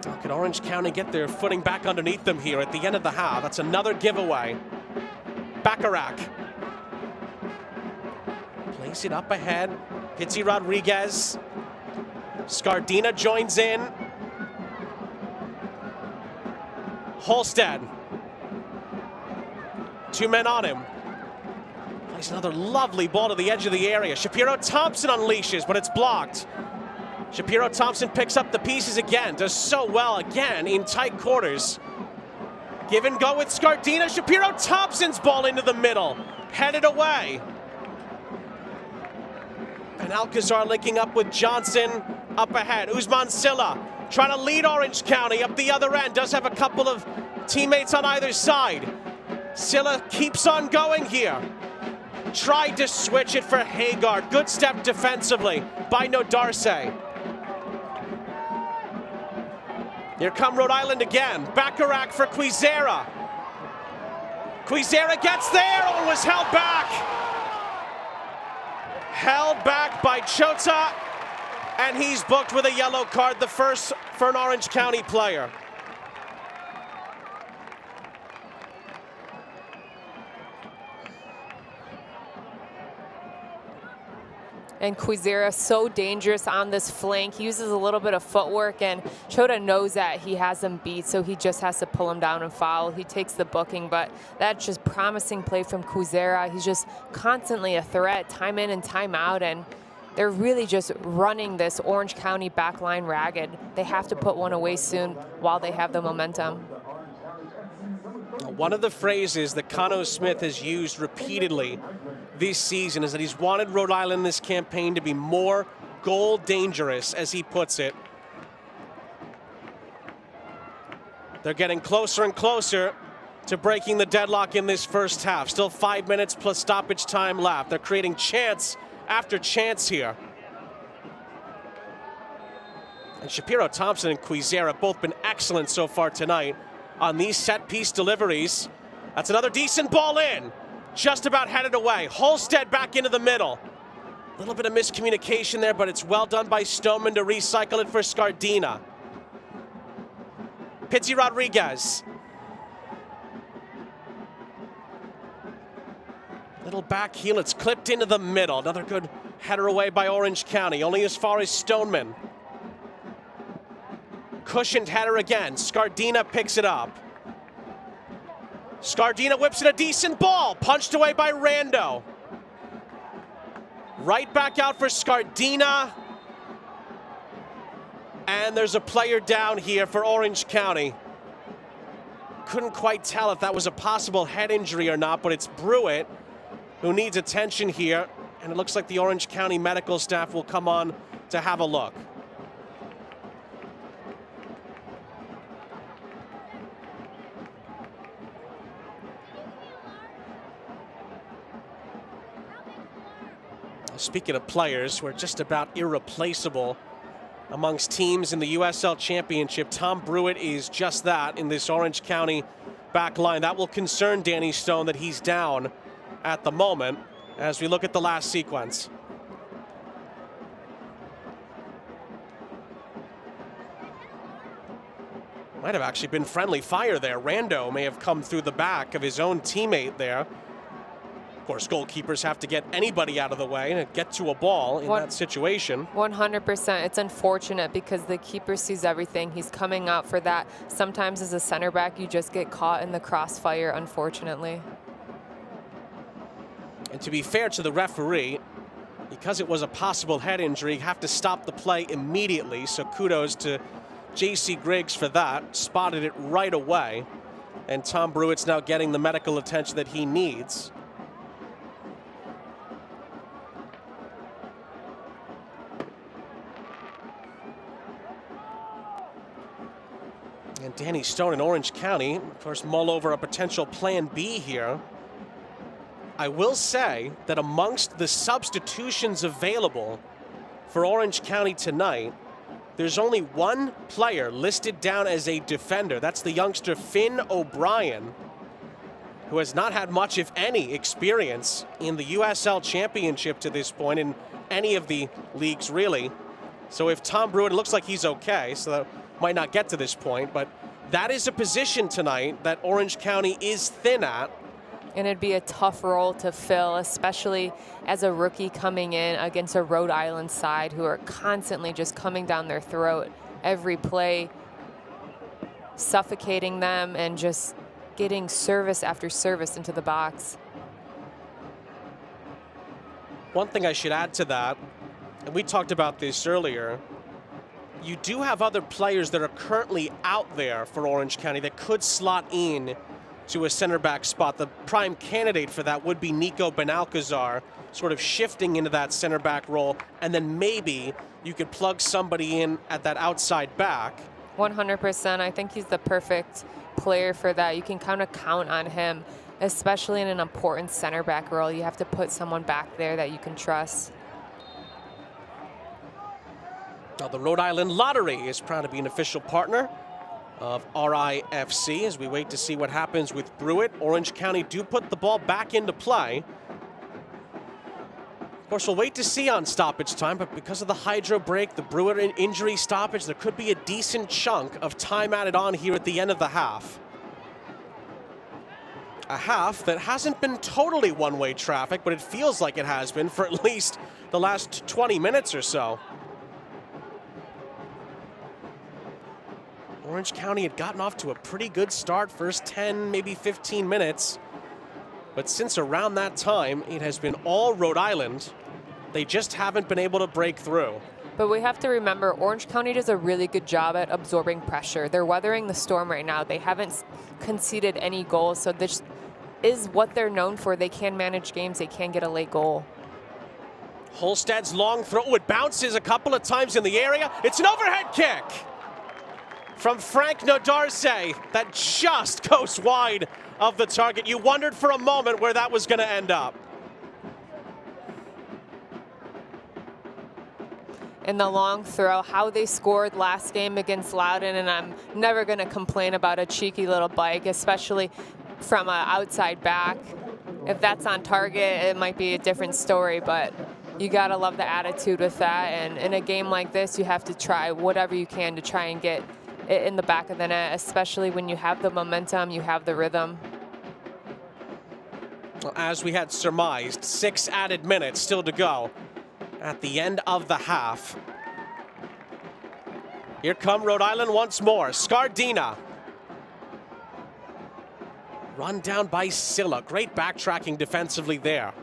Oh, can Orange County get their footing back underneath them here at the end of the half? That's another giveaway. Bacharach. Place it up ahead. Pizzi Rodriguez. Scardina joins in. Holstead. 2 men on him. Plays another lovely ball to the edge of the area. Shapiro Thompson unleashes, but it's blocked. Shapiro Thompson picks up the pieces again. Does so well again in tight quarters. Give and go with Scardina. Shapiro Thompson's ball into the middle. Headed away. And Alcazar linking up with Johnson. Up ahead. Usman Silla trying to lead Orange County up the other end. Does have a couple of teammates on either side. Silla keeps on going here. Tried to switch it for Hagar. Good step defensively by Nodarse. Here come Rhode Island again. Bacharach for Quizera. Quizera gets there. Oh, was held back. Held back by Chota. And he's booked with a yellow card, the first for an Orange County player. And Quizera so dangerous on this flank. He uses a little bit of footwork, and Chota knows that he has him beat, so he just has to pull him down and foul. He takes the booking, but that's just promising play from Quizera. He's just constantly a threat, time in and time out, and they're really just running this Orange County backline ragged. They have to put one away soon while they have the momentum. One of the phrases that Cano Smith has used repeatedly this season is that he's wanted Rhode Island this campaign to be more goal dangerous, as he puts it. They're getting closer and closer to breaking the deadlock in this first half. Still 5 minutes plus stoppage time left. They're creating chance after chance here. And Shapiro Thompson and Quizera have both been excellent so far tonight on these set piece deliveries. That's another decent ball in. Just about headed away. Holstead back into the middle. A little bit of miscommunication there, but it's well done by Stoneman to recycle it for Scardina. Pizzi Rodriguez. Little back heel, it's clipped into the middle. Another good header away by Orange County, only as far as Stoneman. Cushioned header again. Scardina picks it up. Scardina whips in a decent ball. Punched away by Rando. Right back out for Scardina. And there's a player down here for Orange County. Couldn't quite tell if that was a possible head injury or not, but it's Brewitt who needs attention here. And it looks like the Orange County medical staff will come on to have a look. Speaking of players who are just about irreplaceable amongst teams in the USL Championship, Tom Brewitt is just that in this Orange County back line. That will concern Danny Stone that he's down at the moment as we look at the last sequence. Might have actually been friendly fire there. Rando may have come through the back of his own teammate there. Of course, goalkeepers have to get anybody out of the way and get to a ball in that situation. 100%. It's unfortunate because the keeper sees everything. He's coming out for that. Sometimes as a center back, you just get caught in the crossfire, unfortunately. And to be fair to the referee, because it was a possible head injury, you have to stop the play immediately. So kudos to J.C. Griggs for that. Spotted it right away. And Tom Brewitt's now getting the medical attention that he needs. And Danny Stone in Orange County, of course, mull over a potential plan B here. I will say that amongst the substitutions available for Orange County tonight, there's only one player listed down as a defender. That's the youngster Finn O'Brien, who has not had much, if any, experience in the USL Championship to this point, in any of the leagues, really. So if Tom Brewitt, it looks like he's okay. So might not get to this point, but that is a position tonight that Orange County is thin at. And it'd be a tough role to fill, especially as a rookie coming in against a Rhode Island side who are constantly just coming down their throat every play, suffocating them and just getting service after service into the box. One thing I should add to that, and we talked about this earlier, you do have other players that are currently out there for Orange County that could slot in to a center back spot. The prime candidate for that would be Nico Benalcazar, sort of shifting into that center back role, and then maybe you could plug somebody in at that outside back. 100%. I think he's the perfect player for that. You can kind of count on him, especially in an important center back role. You have to put someone back there that you can trust. Now, the Rhode Island Lottery is proud to be an official partner of RIFC as we wait to see what happens with Brewitt. Orange County do put the ball back into play. Of course, we'll wait to see on stoppage time, but because of the hydro break, the Brewitt injury stoppage, there could be a decent chunk of time added on here at the end of the half. A half that hasn't been totally one-way traffic, but it feels like it has been for at least the last 20 minutes or so. Orange County had gotten off to a pretty good start, first 10, maybe 15 minutes. But since around that time, it has been all Rhode Island. They just haven't been able to break through. But we have to remember, Orange County does a really good job at absorbing pressure. They're weathering the storm right now. They haven't conceded any goals, so this is what they're known for. They can manage games. They can get a late goal. Holsted's long throw. Oh, it bounces a couple of times in the area. It's an overhead kick from Frank Nodarse that just goes wide of the target. You wondered for a moment where that was going to end up. In the long throw, how they scored last game against Loudoun, and I'm never going to complain about a cheeky little bike, especially from an outside back. If that's on target, it might be a different story, but you got to love the attitude with that. And in a game like this, you have to try whatever you can to try and get it in the back of the net, especially when you have the momentum, you have the rhythm. Well, as we had surmised, 6 added minutes still to go at the end of the half. Here come Rhode Island once more. Scardina. Run down by Silla. Great backtracking defensively there.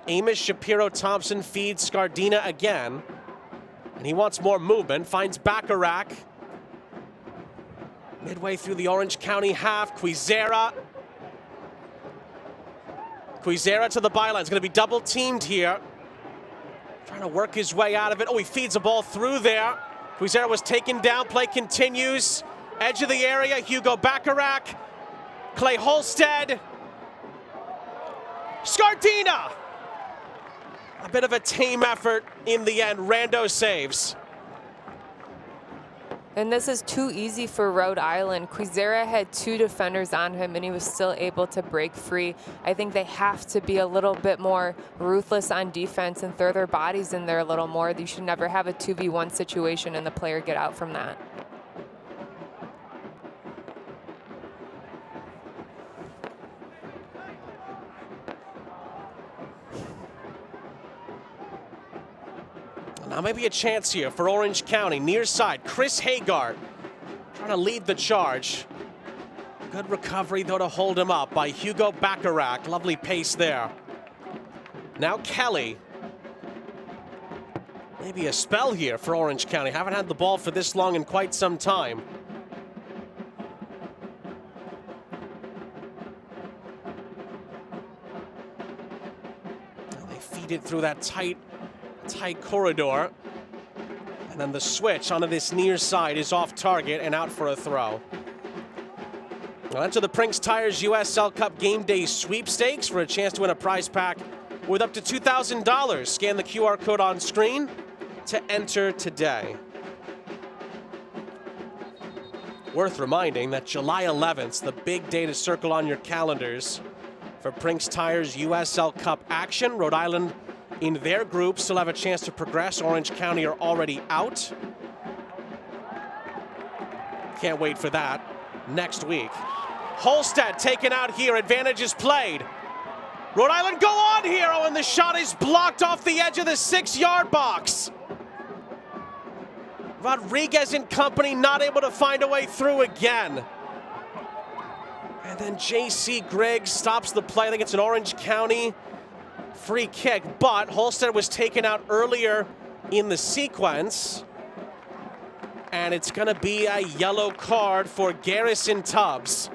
Amos Shapiro-Thompson feeds Scardina again. And he wants more movement. Finds Bacharach. Midway through the Orange County half, Quizera to the byline. It's going to be double teamed here. Trying to work his way out of it. Oh, he feeds the ball through there. Quizera was taken down. Play continues. Edge of the area. Hugo Bacharach. Clay Holsted. Scardina. A bit of a team effort in the end. Rando saves. And this is too easy for Rhode Island. Quizera had 2 defenders on him, and he was still able to break free. I think they have to be a little bit more ruthless on defense and throw their bodies in there a little more. You should never have a 2v1 situation and the player get out from that. Now maybe a chance here for Orange County. Near side, Chris Hagar trying to lead the charge. Good recovery, though, to hold him up by Hugo Bacharach. Lovely pace there. Now Kelly. Maybe a spell here for Orange County. Haven't had the ball for this long in quite some time. Now they feed it through that tight corridor. And then the switch onto this near side is off target and out for a throw. Well, enter the Prinks Tires USL Cup Game Day Sweepstakes for a chance to win a prize pack with up to $2,000. Scan the QR code on screen to enter today. Worth reminding that July 11th's the big day to circle on your calendars for Prinks Tires USL Cup action. Rhode Island in their group still have a chance to progress. Orange County are already out. Can't wait for that next week. Holstead taken out here. Advantage is played. Rhode Island go on here. Oh, and the shot is blocked off the edge of the 6-yard box. Rodriguez and company not able to find a way through again. And then J.C. Griggs stops the play. I think it's an Orange County free kick, but Holstead was taken out earlier in the sequence. And it's going to be a yellow card for Garrison Tubbs.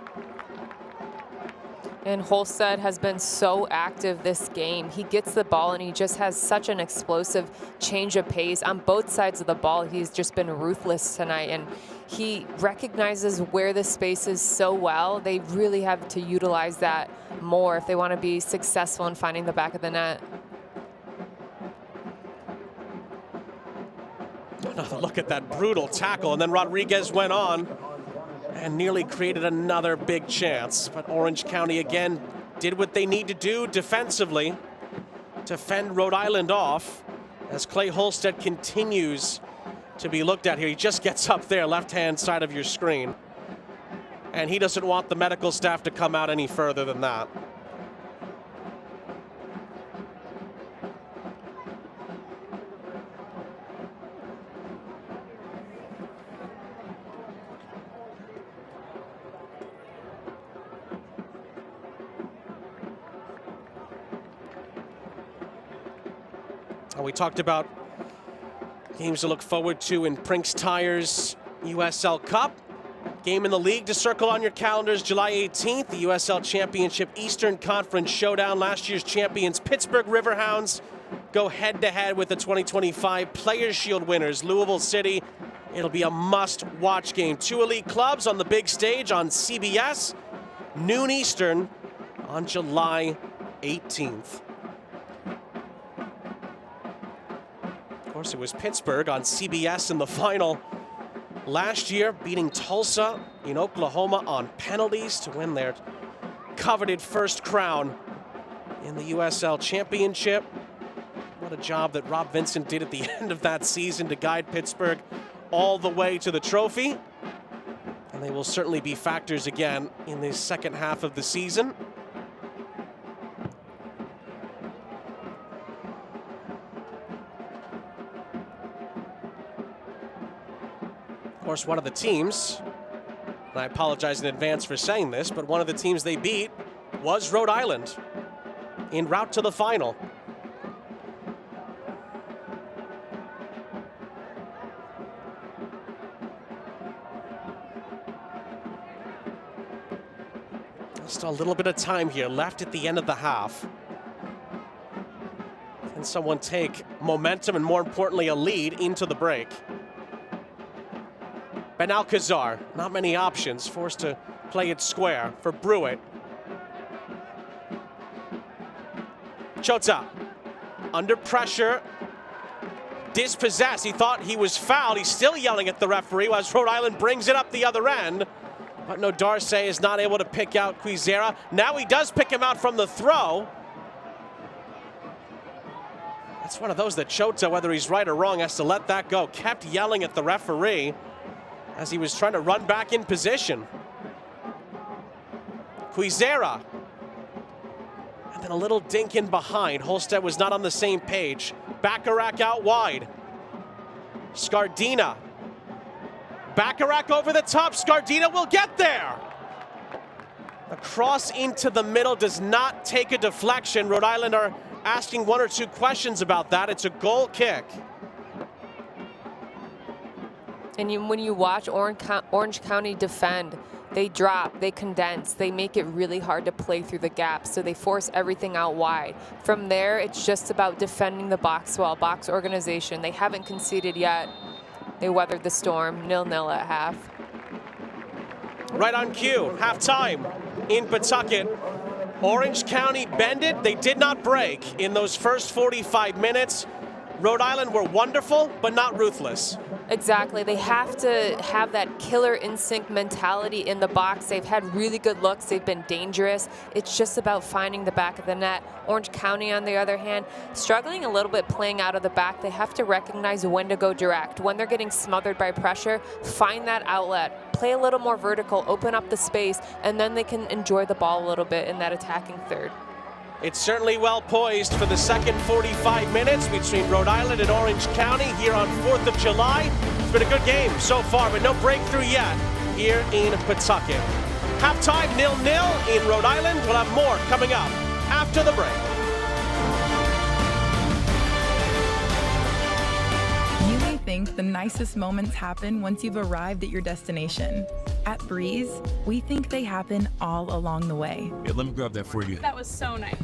And Holstead has been so active this game. He gets the ball and he just has such an explosive change of pace on both sides of the ball. He's just been ruthless tonight, and he recognizes where the space is so well. They really have to utilize that more if they want to be successful in finding the back of the net. Another look at that brutal tackle, and then Rodriguez went on and nearly created another big chance. But Orange County again did what they need to do defensively to fend Rhode Island off as Clay Holstead continues to be looked at here. He just gets up there, left-hand side of your screen. And he doesn't want the medical staff to come out any further than that. We talked about games to look forward to in Prinks Tire's USL Cup. Game in the league to circle on your calendars, July 18th, the USL Championship Eastern Conference Showdown. Last year's champions, Pittsburgh Riverhounds, go head-to-head with the 2025 Players' Shield winners, Louisville City. It'll be a must-watch game. Two elite clubs on the big stage on CBS, noon Eastern on July 18th. Of course, it was Pittsburgh on CBS in the final last year, beating Tulsa in Oklahoma on penalties to win their coveted first crown in the USL Championship. What a job that Rob Vincent did at the end of that season to guide Pittsburgh all the way to the trophy. And they will certainly be factors again in the second half of the season. Of course, one of the teams, and I apologize in advance for saying this, but one of the teams they beat was Rhode Island en route to the final. Just a little bit of time here left at the end of the half. Can someone take momentum and, more importantly, a lead into the break? Ben Alcazar, not many options, forced to play it square for Brewitt. Chota, under pressure, dispossessed. He thought he was fouled. He's still yelling at the referee as Rhode Island brings it up the other end. But no, Darce is not able to pick out Quizera. Now he does pick him out from the throw. It's one of those that Chota, whether he's right or wrong, has to let that go. Kept yelling at the referee as he was trying to run back in position. Quizera. And then a little dink in behind. Holstead was not on the same page. Bacharach out wide. Scardina. Bacharach over the top. Scardina will get there. A cross into the middle does not take a deflection. Rhode Island are asking one or two questions about that. It's a goal kick. And when you watch Orange County defend, they drop, they condense, they make it really hard to play through the gaps, so they force everything out wide. From there, it's just about defending the box well, box organization. They haven't conceded yet. They weathered the storm, 0-0 at half. Right on cue, halftime in Pawtucket. Orange County bended, they did not break in those first 45 minutes. Rhode Island were wonderful, but not ruthless. Exactly. They have to have that killer instinct mentality in the box. They've had really good looks. They've been dangerous. It's just about finding the back of the net. Orange County, on the other hand, struggling a little bit playing out of the back. They have to recognize when to go direct. When they're getting smothered by pressure, find that outlet, play a little more vertical, open up the space, and then they can enjoy the ball a little bit in that attacking third. It's certainly well poised for the second 45 minutes between Rhode Island and Orange County here on 4th of July. It's been a good game so far, but no breakthrough yet here in Pawtucket. Halftime 0-0 in Rhode Island. We'll have more coming up after the break. You may think the nicest moments happen once you've arrived at your destination. At Breeze, we think they happen all along the way. Yeah, let me grab that for you. That was so nice.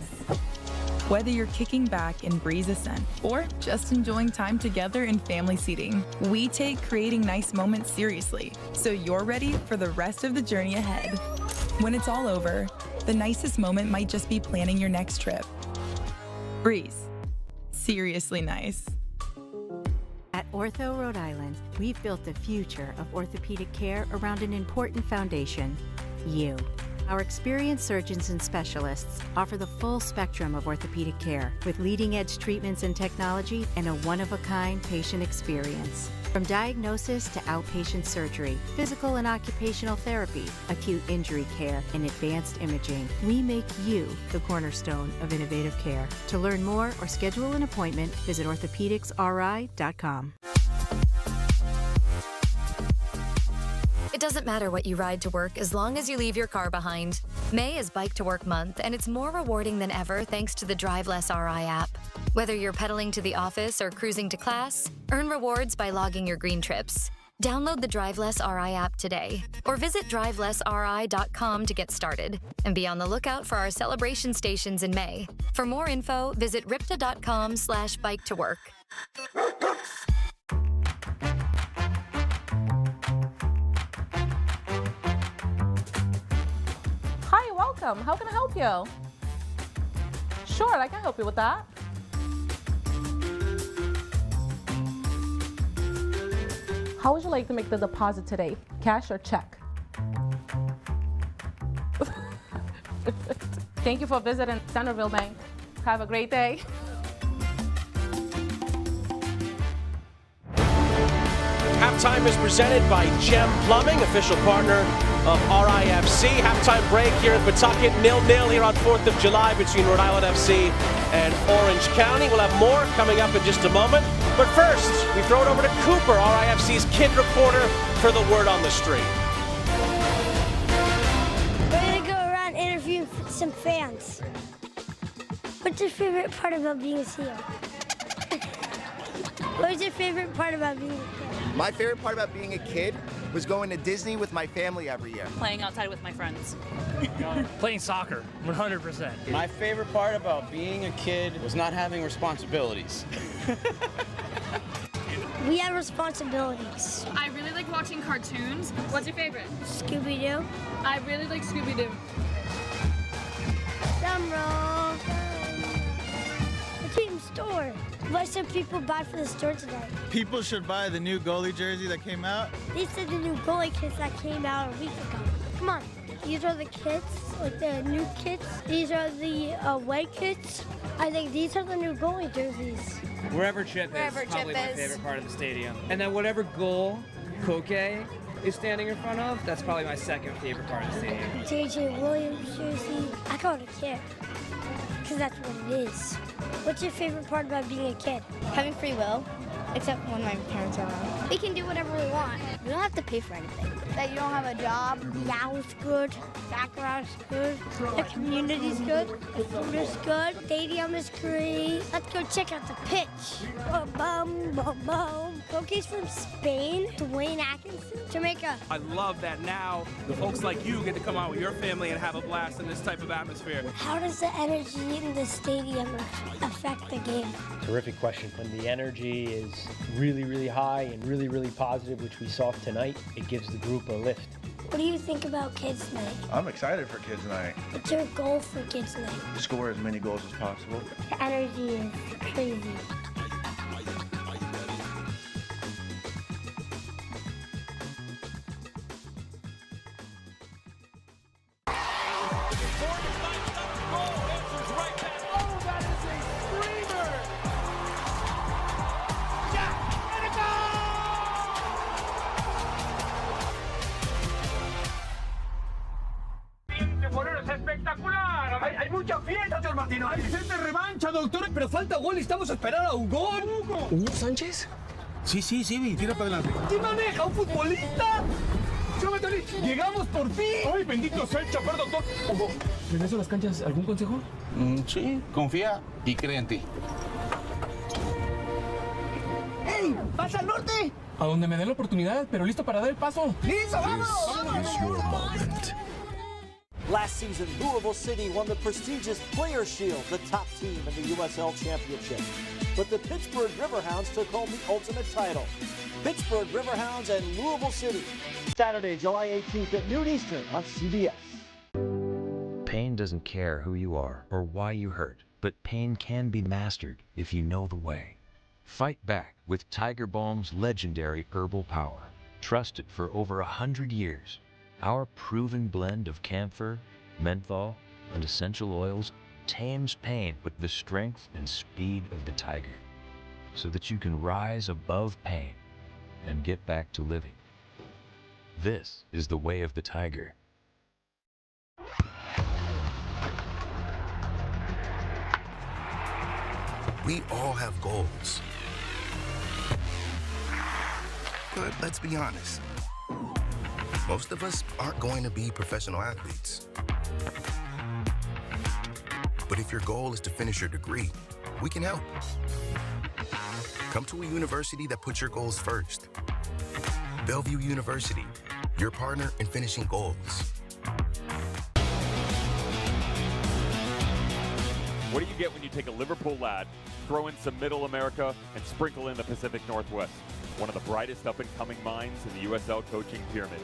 Whether you're kicking back in Breeze Ascent or just enjoying time together in family seating, we take creating nice moments seriously, so you're ready for the rest of the journey ahead. When it's all over, the nicest moment might just be planning your next trip. Breeze. Seriously nice. At Ortho Rhode Island, we've built the future of orthopedic care around an important foundation, you. Our experienced surgeons and specialists offer the full spectrum of orthopedic care with leading-edge treatments and technology and a one-of-a-kind patient experience. From diagnosis to outpatient surgery, physical and occupational therapy, acute injury care, and advanced imaging, we make you the cornerstone of innovative care. To learn more or schedule an appointment, visit orthopedicsri.com. It doesn't matter what you ride to work as long as you leave your car behind. May is Bike to Work Month, and it's more rewarding than ever thanks to the Drive Less RI app. Whether you're pedaling to the office or cruising to class, earn rewards by logging your green trips. Download the Drive Less RI app today, or visit drivelessri.com to get started. And be on the lookout for our celebration stations in May. For more info, visit ripta.com/bike to work. Hi, welcome. How can I help you? Sure, I can help you with that. How would you like to make the deposit today? Cash or check? Thank you for visiting Centerville Bank. Have a great day. Halftime is presented by Gem Plumbing, official partner of RIFC. Halftime break here in Pawtucket, 0-0 here on 4th of July between Rhode Island FC and Orange County. We'll have more coming up in just a moment. But first, we throw it over to Cooper, RIFC's kid reporter, for the word on the street. We're gonna go around interviewing some fans. What's your favorite part about being here? What's your favorite part about being a kid? My favorite part about being a kid was going to Disney with my family every year. Playing outside with my friends. Playing soccer, 100%. My favorite part about being a kid was not having responsibilities. We have responsibilities. I really like watching cartoons. What's your favorite? Scooby-Doo. I really like Scooby-Doo. Drumroll. The team store. What should people buy for the store today? People should buy the new goalie jersey that came out. These are the new goalie kits that came out a week ago. Come on. These are the kits, like the new kits. These are the away kits. I think these are the new goalie jerseys. Wherever Chip is, probably my favorite part of the stadium. And then whatever goal Koke is standing in front of, that's probably my second favorite part of the stadium. JJ Williams jersey. I call it a kid, because that's what it is. What's your favorite part about being a kid? Having free will, except when my parents are around. We can do whatever we want. We don't have to pay for anything. That you don't have a job. The hour's good. Background's good. The community's good. The food is good. Stadium is great. Let's go check out the pitch. Boom, boom, boom. Cookie's from Spain. Dwayne Atkinson. Jamaica. I love that now the folks like you get to come out with your family and have a blast in this type of atmosphere. How does the energy in the stadium affect the game? Terrific question. When the energy is really, really high and really, really positive, which we saw tonight, it gives the group a lift. What do you think about Kids Night? I'm excited for Kids Night. What's your goal for Kids Night? Score as many goals as possible. The energy is crazy. Hay sed de revancha, doctor. Pero falta gol, estamos a esperar a un gol. ¿Hugo Sánchez? Sí, tira para adelante. ¿Quién maneja? ¿Un futbolista? ¡Llegamos por fin! ¡Ay, bendito sea el chapar, doctor! Hugo, ¿regreso a las canchas? ¿Algún consejo? Sí, confía y cree en ti. ¡Ey! ¡Pasa al norte! A donde me dé la oportunidad, pero listo para dar el paso. ¡Listo, vamos! Last season, Louisville City won the prestigious Player Shield, the top team in the USL Championship. But the Pittsburgh Riverhounds took home the ultimate title. Pittsburgh Riverhounds and Louisville City. Saturday, July 18th at noon Eastern on CBS. Pain doesn't care who you are or why you hurt, but pain can be mastered if you know the way. Fight back with Tiger Balm's legendary herbal power. Trusted for over 100 years. Our proven blend of camphor, menthol, and essential oils tames pain with the strength and speed of the tiger, so that you can rise above pain and get back to living. This is the way of the tiger. We all have goals. But let's be honest. Most of us aren't going to be professional athletes. But if your goal is to finish your degree, we can help. Come to a university that puts your goals first. Bellevue University, your partner in finishing goals. What do you get when you take a Liverpool lad, throw in some Middle America, and sprinkle in the Pacific Northwest? One of the brightest up-and-coming minds in the USL coaching pyramid.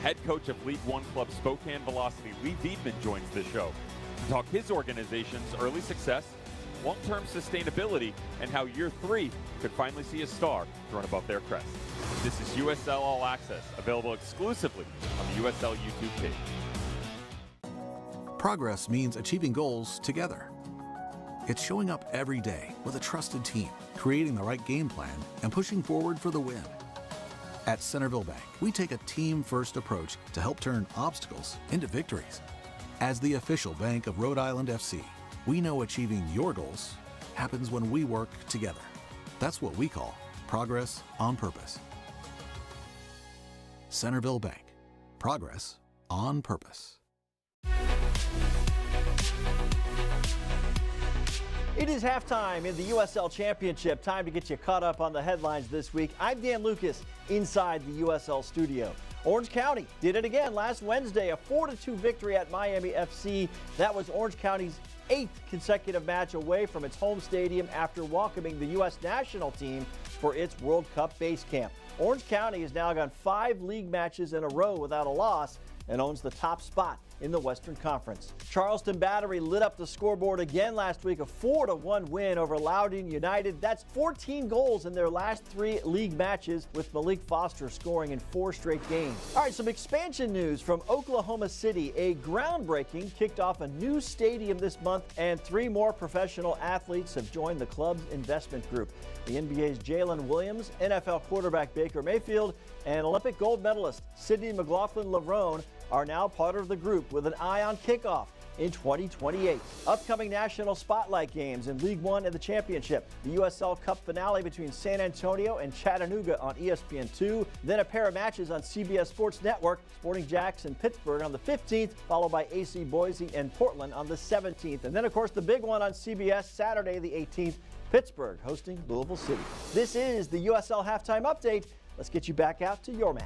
Head coach of League One club Spokane Velocity, Lee Viedman, joins the show to talk his organization's early success, long-term sustainability, and how year 3 could finally see a star thrown above their crest. This is USL All Access, available exclusively on the USL YouTube page. Progress means achieving goals together. It's showing up every day with a trusted team, creating the right game plan, and pushing forward for the win. At Centerville Bank, we take a team-first approach to help turn obstacles into victories. As the official bank of Rhode Island FC, we know achieving your goals happens when we work together. That's what we call progress on purpose. Centerville Bank. Progress on purpose. It is halftime in the USL Championship. Time to get you caught up on the headlines this week. I'm Dan Lucas inside the USL studio. Orange County did it again last Wednesday, a 4-2 victory at Miami FC. That was Orange County's 8th consecutive match away from its home stadium after welcoming the U.S. national team for its World Cup base camp. Orange County has now gone 5 league matches in a row without a loss and owns the top spot in the Western Conference. Charleston Battery lit up the scoreboard again last week, a 4-1 win over Loudoun United. That's 14 goals in their last 3 league matches, with Malik Foster scoring in 4 straight games. All right, some expansion news from Oklahoma City. A groundbreaking kicked off a new stadium this month, and 3 more professional athletes have joined the club's investment group. The NBA's Jalen Williams, NFL quarterback Baker Mayfield, and Olympic gold medalist Sydney McLaughlin-Lerone are now part of the group with an eye on kickoff in 2028. Upcoming national spotlight games in League One and the Championship. The USL Cup finale between San Antonio and Chattanooga on ESPN2. Then a pair of matches on CBS Sports Network. Sporting Jacks and Pittsburgh on the 15th, followed by AC Boise and Portland on the 17th. And then, of course, the big one on CBS Saturday the 18th. Pittsburgh hosting Louisville City. This is the USL Halftime Update. Let's get you back out to your match.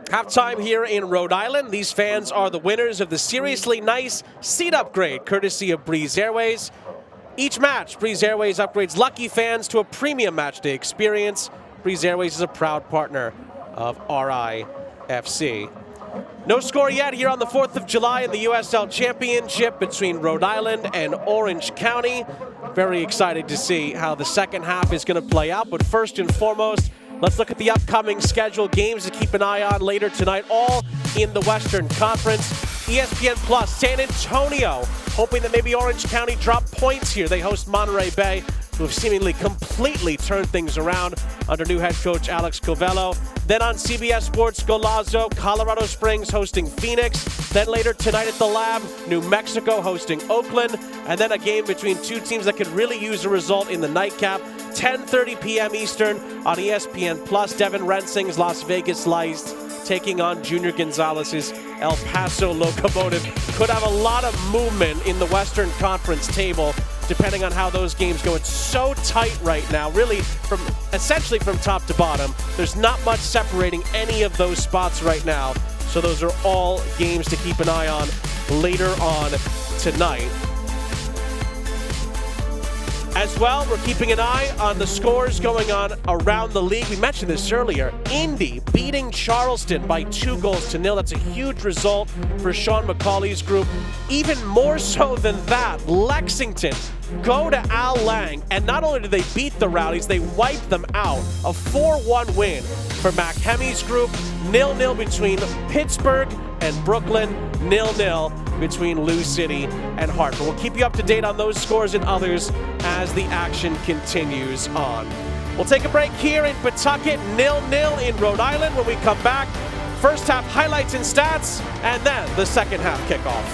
Halftime here in Rhode Island. These fans are the winners of the Seriously Nice seat upgrade, courtesy of Breeze Airways. Each match, Breeze Airways upgrades lucky fans to a premium matchday experience. Breeze Airways is a proud partner of RIFC. No score yet here on the 4th of July in the USL Championship between Rhode Island and Orange County. Very excited to see how the second half is going to play out. But first and foremost, let's look at the upcoming schedule. Games to keep an eye on later tonight, all in the Western Conference. ESPN Plus, San Antonio, hoping that maybe Orange County drop points here. They host Monterey Bay. who have seemingly completely turned things around under new head coach Alex Covello. Then on CBS Sports, Golazo, Colorado Springs hosting Phoenix. Then later tonight at the Lab, New Mexico hosting Oakland. And then a game between two teams that could really use a result in the nightcap. 10:30 p.m. Eastern on ESPN+. Devin Rensing's Las Vegas Lights taking on Junior Gonzalez's El Paso Locomotive. Could have a lot of movement in the Western Conference table, depending on how those games go. It's so tight right now, really, essentially from top to bottom. There's not much separating any of those spots right now. So those are all games to keep an eye on later on tonight. As well, we're keeping an eye on the scores going on around the league. We mentioned this earlier. Indy beating Charleston by 2-0. That's a huge result for Sean McCauley's group. Even more so than that, Lexington go to Al Lang, and not only did they beat the Rowdies, they wiped them out. A 4-1 win for Mac Hemi's group. 0-0 between Pittsburgh and Brooklyn. 0-0 between Lou City and Hartford. We'll keep you up to date on those scores and others as the action continues on. We'll take a break here in Pawtucket, 0-0 in Rhode Island. When we come back, first half highlights and stats, and then the second half kickoff.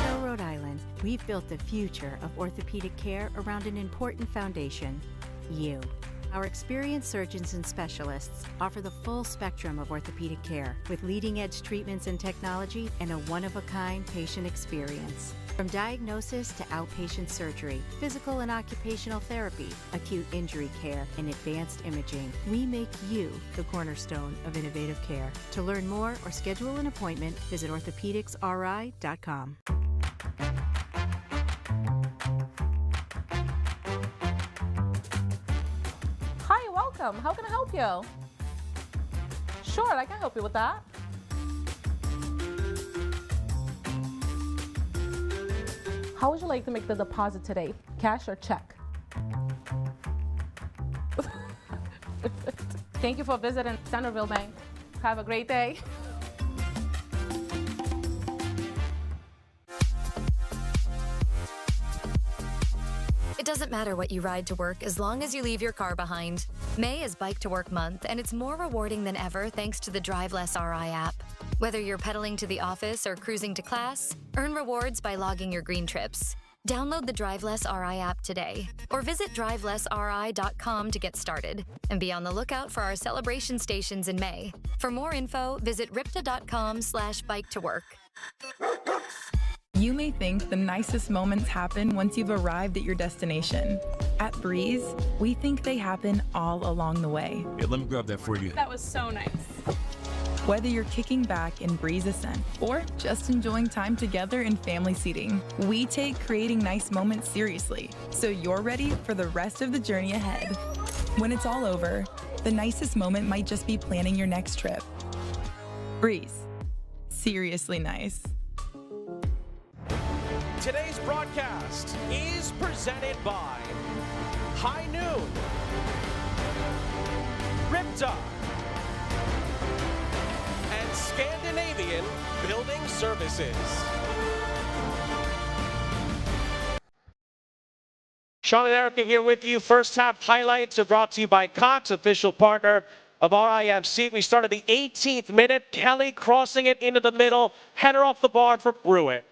At Rhode Island, we've built the future of orthopedic care around an important foundation: you. Our experienced surgeons and specialists offer the full spectrum of orthopedic care with leading-edge treatments and technology and a one-of-a-kind patient experience. From diagnosis to outpatient surgery, physical and occupational therapy, acute injury care, and advanced imaging, we make you the cornerstone of innovative care. To learn more or schedule an appointment, visit orthopedicsri.com. Welcome. How can I help you? Sure, I can help you with that. How would you like to make the deposit today? Cash or check? Thank you for visiting Centerville Bank. Have a great day. It doesn't matter what you ride to work as long as you leave your car behind. May is Bike to Work Month, and it's more rewarding than ever thanks to the Drive Less RI app. Whether you're pedaling to the office or cruising to class, earn rewards by logging your green trips. Download the Drive Less RI app today, or visit drivelessri.com to get started. And be on the lookout for our celebration stations in May. For more info, visit ripta.com/bike-to-work. You may think the nicest moments happen once you've arrived at your destination. At Breeze, we think they happen all along the way. Yeah, let me grab that for you. That was so nice. Whether you're kicking back in Breeze Ascent or just enjoying time together in family seating, we take creating nice moments seriously, so you're ready for the rest of the journey ahead. When it's all over, the nicest moment might just be planning your next trip. Breeze. Seriously nice. Today's broadcast is presented by High Noon, Ripta, and Scandinavian Building Services. Sean and Erica here with you. First half highlights are brought to you by Cox, official partner of RIFC. We started the 18th minute. Kelly crossing it into the middle. Header off the bar for Pruitt.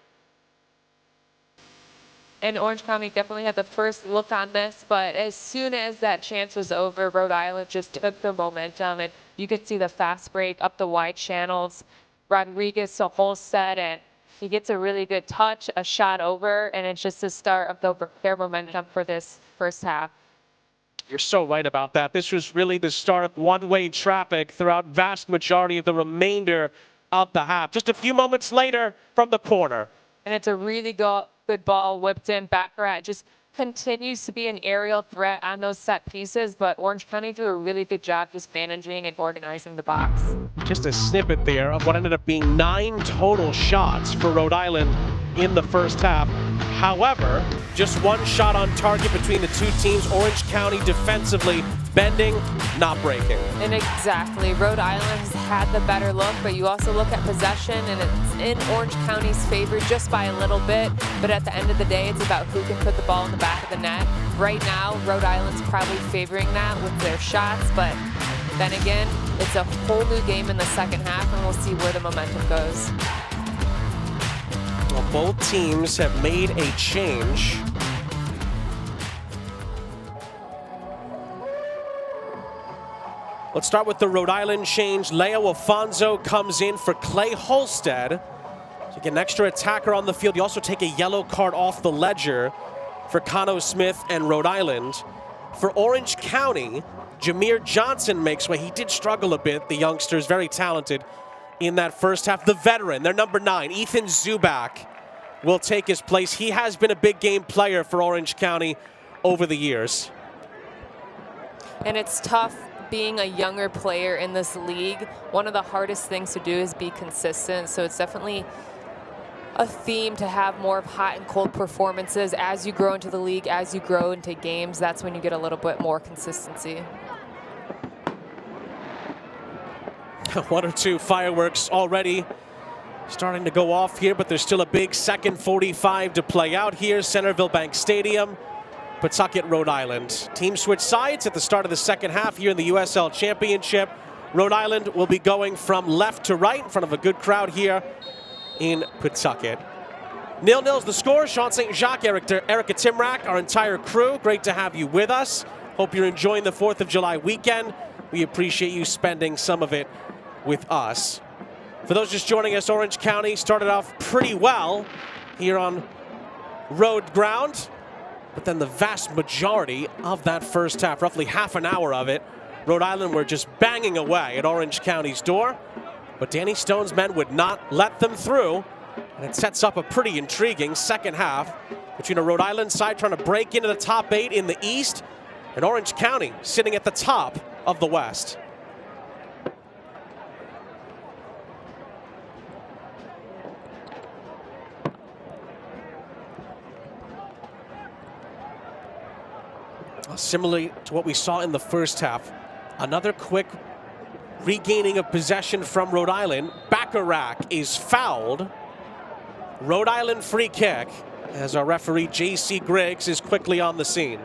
And Orange County definitely had the first look on this, but as soon as that chance was over, Rhode Island just took the momentum, and you could see the fast break up the wide channels. Rodriguez the whole set, and he gets a really good touch, a shot over, and it's just the start of their momentum for this first half. You're so right about that. This was really the start of one-way traffic throughout vast majority of the remainder of the half. Just a few moments later from the corner. And it's a really good ball whipped in. Baccarat just continues to be an aerial threat on those set pieces, but Orange County do a really good job just managing and organizing the box. Just a snippet there of what ended up being 9 total shots for Rhode Island in the first half. However, just one shot on target between the two teams. Orange County defensively bending, not breaking. And exactly, Rhode Island has had the better look, but you also look at possession, and it's in Orange County's favor just by a little bit, but at the end of the day, it's about who can put the ball in the back of the net. Right now, Rhode Island's probably favoring that with their shots, but then again, it's a whole new game in the second half, and we'll see where the momentum goes. Well, both teams have made a change. Let's start with the Rhode Island change. Leo Afonso comes in for Clay Holstead to get an extra attacker on the field. You also take a yellow card off the ledger for Cano Smith and Rhode Island. For Orange County, Jameer Johnson makes way. He did struggle a bit. The youngster is very talented in that first half. The veteran, their number 9, Ethan Zubak, will take his place. He has been a big game player for Orange County over the years. And it's tough being a younger player in this league. One of the hardest things to do is be consistent, so it's definitely a theme to have more of hot and cold performances as you grow into the league, as you grow into games. That's when you get a little bit more consistency. 1 or 2 fireworks already starting to go off here, but there's still a big second 45 to play out here. Centerville Bank Stadium, Pawtucket, Rhode Island. Teams switch sides at the start of the second half here in the USL Championship. Rhode Island will be going from left to right in front of a good crowd here in Pawtucket. 0-0's the score. Sean St. Jacques, Erica Timrack, our entire crew. Great to have you with us. Hope you're enjoying the 4th of July weekend. We appreciate you spending some of it with us. For those just joining us, Orange County started off pretty well here on road ground, but then the vast majority of that first half, roughly half an hour of it, Rhode Island were just banging away at Orange County's door, but Danny Stone's men would not let them through, and it sets up a pretty intriguing second half between a Rhode Island side trying to break into the top 8 in the East and Orange County sitting at the top of the West. Similarly to what we saw in the first half, another quick regaining of possession from Rhode Island. Bacharach is fouled. Rhode Island free kick as our referee J.C. Griggs is quickly on the scene.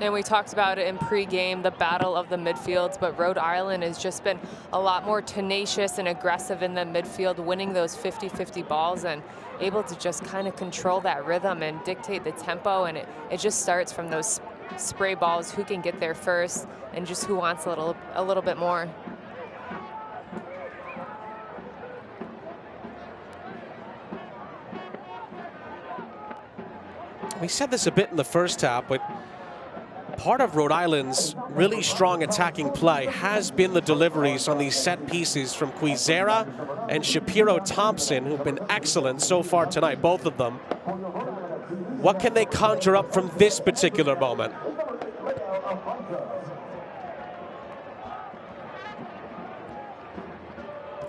And we talked about it in pregame, the battle of the midfields, but Rhode Island has just been a lot more tenacious and aggressive in the midfield, winning those 50-50 balls and able to just kind of control that rhythm and dictate the tempo. And it just starts from those spray balls, who can get there first and just who wants a little bit more. We said this a bit in the first half, but part of Rhode Island's really strong attacking play has been the deliveries on these set pieces from Quizera and Shapiro Thompson, who've been excellent so far tonight, both of them. What can they conjure up from this particular moment?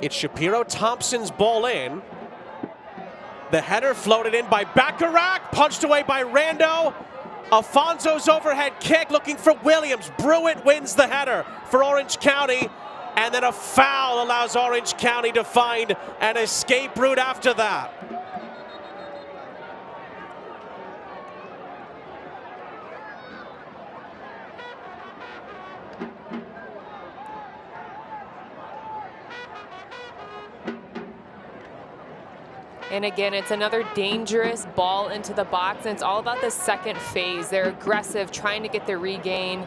It's Shapiro Thompson's ball in. The header floated in by Bacharach, punched away by Rando. Afonso's overhead kick looking for Williams. Brewitt wins the header for Orange County. And then a foul allows Orange County to find an escape route after that. And again, it's another dangerous ball into the box, and it's all about the second phase. They're aggressive, trying to get their regain.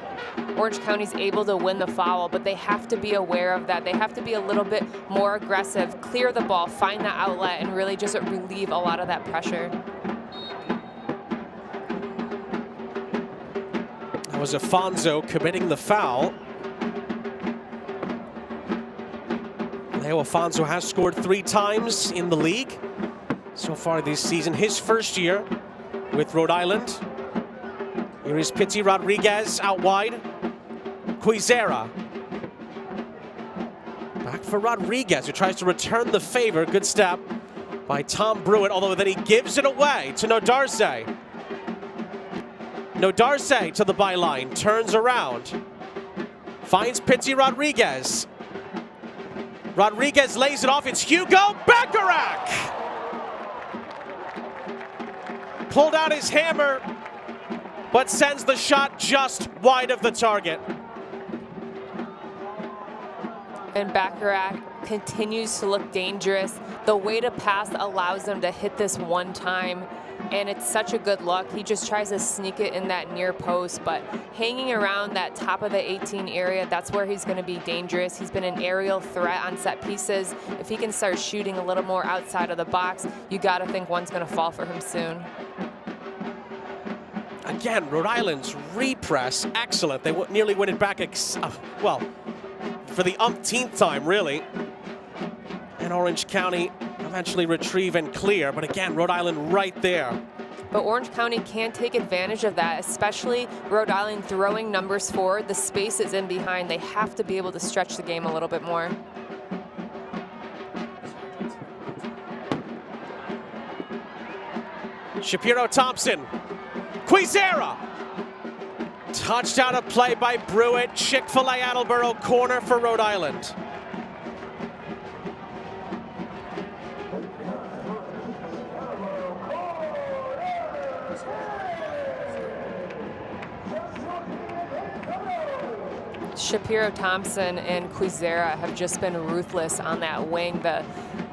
Orange County's able to win the foul, but they have to be aware of that. They have to be a little bit more aggressive, clear the ball, find that outlet, and really just relieve a lot of that pressure. That was Afonso committing the foul. Leo Afonso has scored 3 times in the league so far this season, his first year with Rhode Island. Here is Pity Rodriguez out wide. Quizera. Back for Rodriguez, who tries to return the favor. Good step by Tom Brewitt, although then he gives it away to Nodarse. Nodarse to the byline, turns around. Finds Pizzi Rodriguez. Rodriguez lays it off. It's Hugo Bacharach. Pulled out his hammer, but sends the shot just wide of the target. And Bacharach continues to look dangerous. The way to pass allows him to hit this one time, and it's such a good look. He just tries to sneak it in that near post, but hanging around that top of the 18 area, that's where he's going to be dangerous. He's been an aerial threat on set pieces. If he can start shooting a little more outside of the box, you got to think one's going to fall for him soon. Again, Rhode Island's repress, excellent. They nearly win it back, well, for the umpteenth time, really. And Orange County eventually retrieve and clear, but again, Rhode Island right there. But Orange County can take advantage of that, especially Rhode Island throwing numbers forward. The space is in behind. They have to be able to stretch the game a little bit more. Shapiro Thompson. Quizera. Touched out of play by Brewitt. Chick-fil-A Attleboro corner for Rhode Island. Shapiro Thompson and Quizera have just been ruthless on that wing. The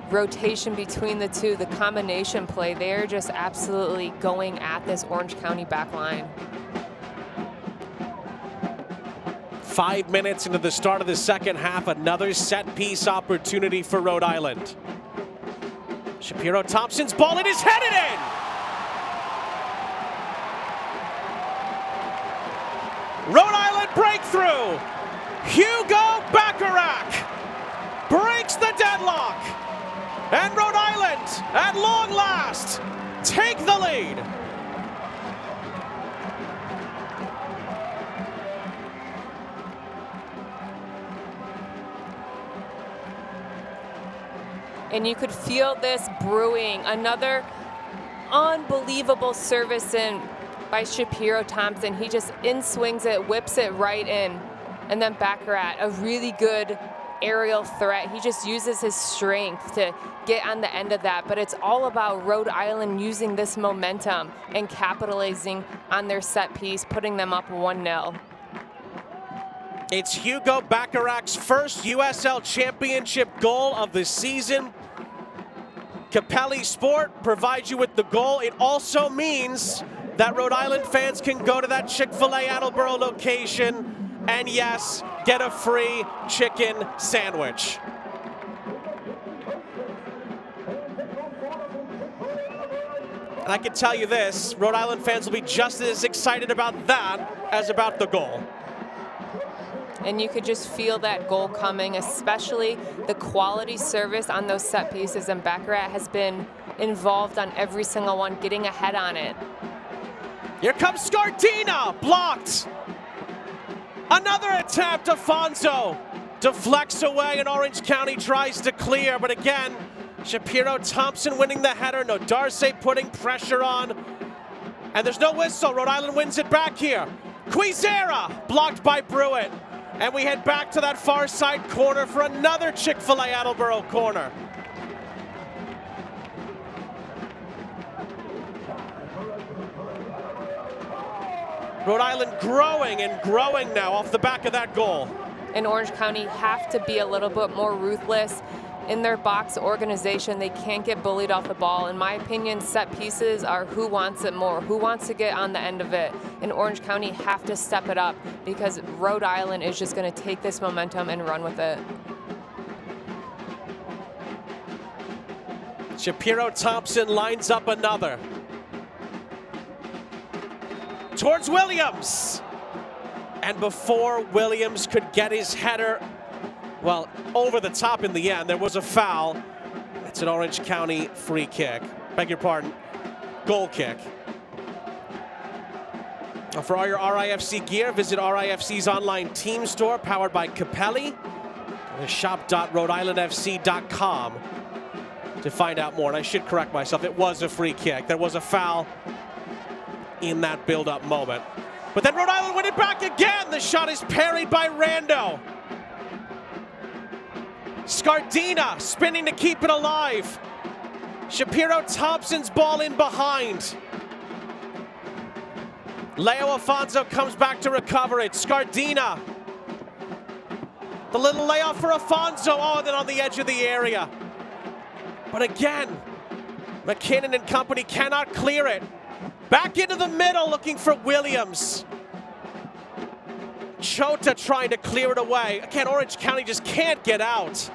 rotation between the two, the combination play, they're just absolutely going at this Orange County back line. 5 minutes into the start of the second half, another set piece opportunity for Rhode Island. Shapiro Thompson's ball, it is headed in! Rhode Island breakthrough! Hugo Bacharach breaks the deadlock! And Rhode Island, at long last, take the lead! And you could feel this brewing. Another unbelievable service in by Shapiro Thompson. He just in-swings it, whips it right in. And then Bacharach, a really good aerial threat. He just uses his strength to get on the end of that. But it's all about Rhode Island using this momentum and capitalizing on their set piece, putting them up 1-0. It's Hugo Bacharach's first USL Championship goal of the season. Capelli Sport provides you with the goal. It also means that Rhode Island fans can go to that Chick-fil-A Attleboro location and, yes, get a free chicken sandwich. And I can tell you this, Rhode Island fans will be just as excited about that as about the goal. And you could just feel that goal coming, especially the quality service on those set pieces. And Bacharach has been involved on every single one, getting ahead on it. Here comes Scardina, blocked. Another attempt, Afonso deflects away and Orange County tries to clear, but again, Shapiro Thompson winning the header, no Darce putting pressure on, and there's no whistle. Rhode Island wins it back here. Quizera blocked by Brewitt. And we head back to that far side corner for another Chick-fil-A Attleboro corner. Rhode Island growing and growing now off the back of that goal. And Orange County have to be a little bit more ruthless in their box organization. They can't get bullied off the ball. In my opinion, set pieces are who wants it more, who wants to get on the end of it. And Orange County have to step it up because Rhode Island is just going to take this momentum and run with it. Shapiro Thompson lines up another. Towards Williams. And before Williams could get his header, well, over the top in the end, there was a foul. It's an Orange County free kick. Beg your pardon, goal kick. For all your RIFC gear, visit RIFC's online team store powered by Capelli. Go to shop.rhodeislandfc.com to find out more. And I should correct myself, it was a free kick. There was a foul in that build-up moment. But then Rhode Island win it back again. The shot is parried by Rando. Scardina spinning to keep it alive. Shapiro Thompson's ball in behind. Leo Afonso comes back to recover it. Scardina. The little layoff for Afonso. Oh, and then on the edge of the area. But again, McKinnon and company cannot clear it. Back into the middle looking for Williams. Chota trying to clear it away. Again, Orange County just can't get out.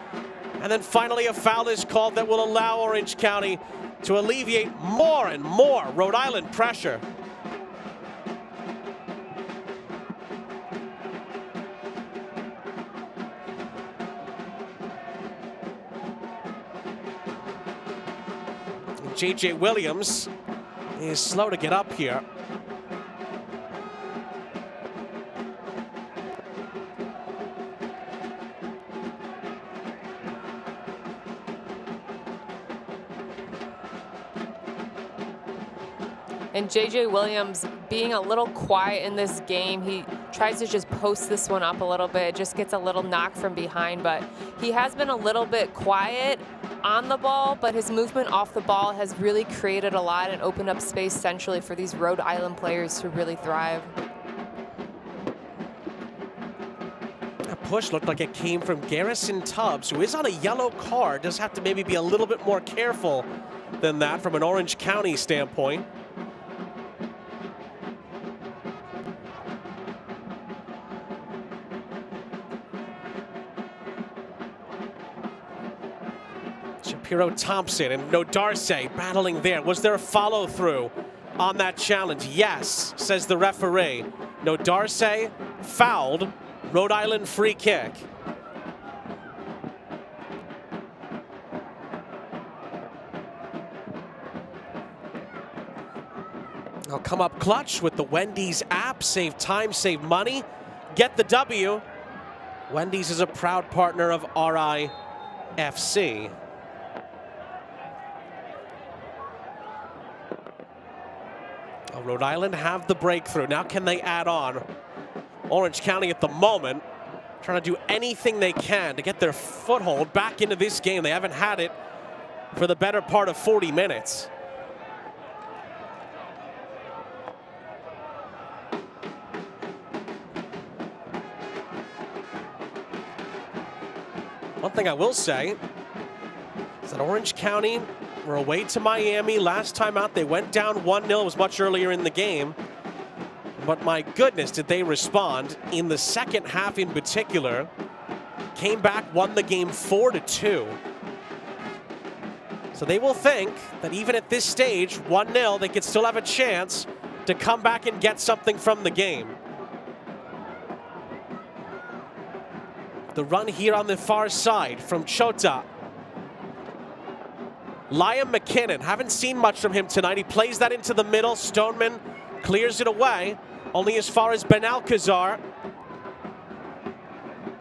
And then finally a foul is called that will allow Orange County to alleviate more and more Rhode Island pressure. J.J. Williams is slow to get up here. And J.J. Williams being a little quiet in this game. He tries to just post this one up a little bit, just gets a little knock from behind, but he has been a little bit quiet on the ball, but his movement off the ball has really created a lot and opened up space centrally for these Rhode Island players to really thrive. That push looked like it came from Garrison Tubbs, who is on a yellow card. Does have to maybe be a little bit more careful than that from an Orange County standpoint. Shapiro Thompson and Nodarse battling there. Was there a follow through on that challenge? Yes, says the referee. Nodarse fouled. Rhode Island free kick. They'll come up clutch with the Wendy's app. Save time, save money. Get the W. Wendy's is a proud partner of RIFC. Rhode Island have the breakthrough. Now can they add on? Orange County at the moment trying to do anything they can to get their foothold back into this game. They haven't had it for the better part of 40 minutes. One thing I will say is that Orange County were away to Miami last time out. They went down 1-0. It was much earlier in the game. But my goodness, did they respond in the second half in particular. Came back, won the game 4-2. So they will think that even at this stage, 1-0, they could still have a chance to come back and get something from the game. The run here on the far side from Chota. Liam McKinnon, haven't seen much from him tonight. He plays that into the middle. Stoneman clears it away, only as far as Benalcazar.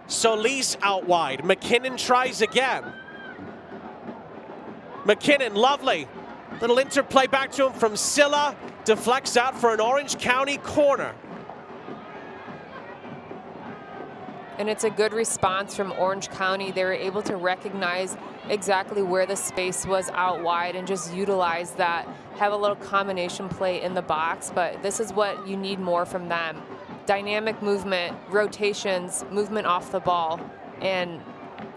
Solis out wide. McKinnon tries again. McKinnon, lovely. Little interplay back to him from Silla. Deflects out for an Orange County corner. And it's a good response from Orange County. They were able to recognize exactly where the space was out wide and just utilize that, have a little combination play in the box, but this is what you need more from them. Dynamic movement, rotations, movement off the ball, and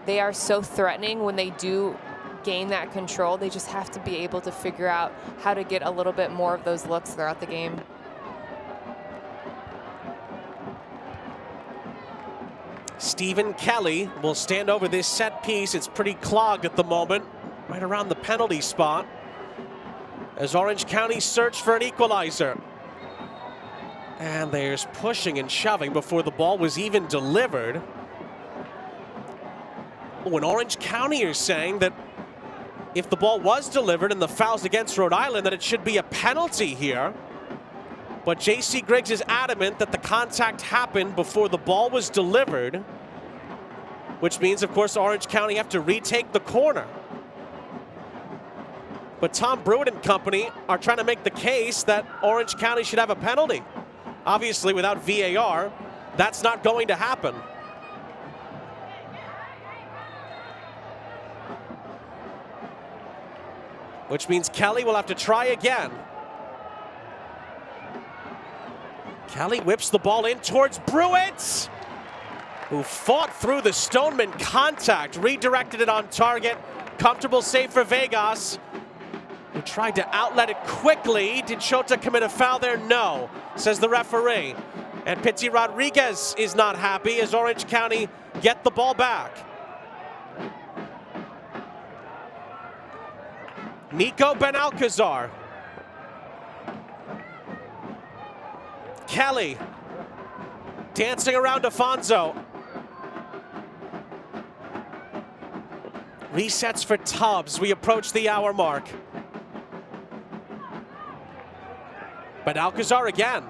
they are so threatening when they do gain that control. They just have to be able to figure out how to get a little bit more of those looks throughout the game. Stephen Kelly will stand over this set piece. It's pretty clogged at the moment, right around the penalty spot, as Orange County search for an equalizer. And there's pushing and shoving before the ball was even delivered. When Orange County is saying that if the ball was delivered and the foul's against Rhode Island, that it should be a penalty here. But J.C. Griggs is adamant that the contact happened before the ball was delivered, which means, of course, Orange County have to retake the corner. But Tom Brewitt and company are trying to make the case that Orange County should have a penalty. Obviously, without VAR, that's not going to happen. Which means Kelly will have to try again. Kelly whips the ball in towards Bruitt, who fought through the Stoneman contact, redirected it on target. Comfortable save for Vegas, who tried to outlet it quickly. Did Shota commit a foul there? No, says the referee. And Pizzi Rodriguez is not happy as Orange County get the ball back. Nico Benalcazar. Kelly dancing around Afonso. Resets for Tubbs. We approach the hour mark. Benalcazar again.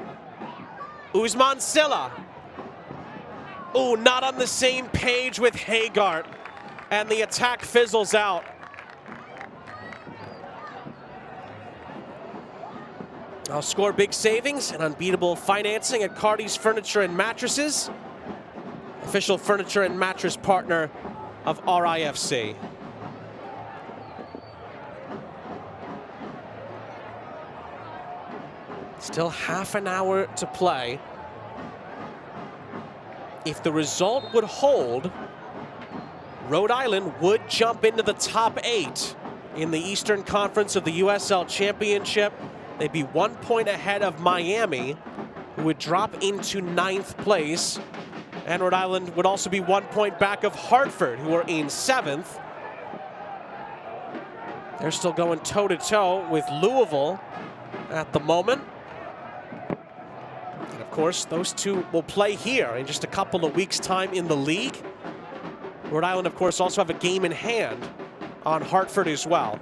Usman Silla. Ooh, not on the same page with Hagart. And the attack fizzles out. I'll score big savings and unbeatable financing at Cardi's Furniture and Mattresses, official furniture and mattress partner of RIFC. Still half an hour to play. If the result would hold, Rhode Island would jump into the top 8 in the Eastern Conference of the USL Championship. They'd be 1 point ahead of Miami, who would drop into 9th place. And Rhode Island would also be 1 point back of Hartford, who are in 7th. They're still going toe-to-toe with Louisville at the moment. And of course, those two will play here in just a couple of weeks' time in the league. Rhode Island, of course, also have a game in hand on Hartford as well.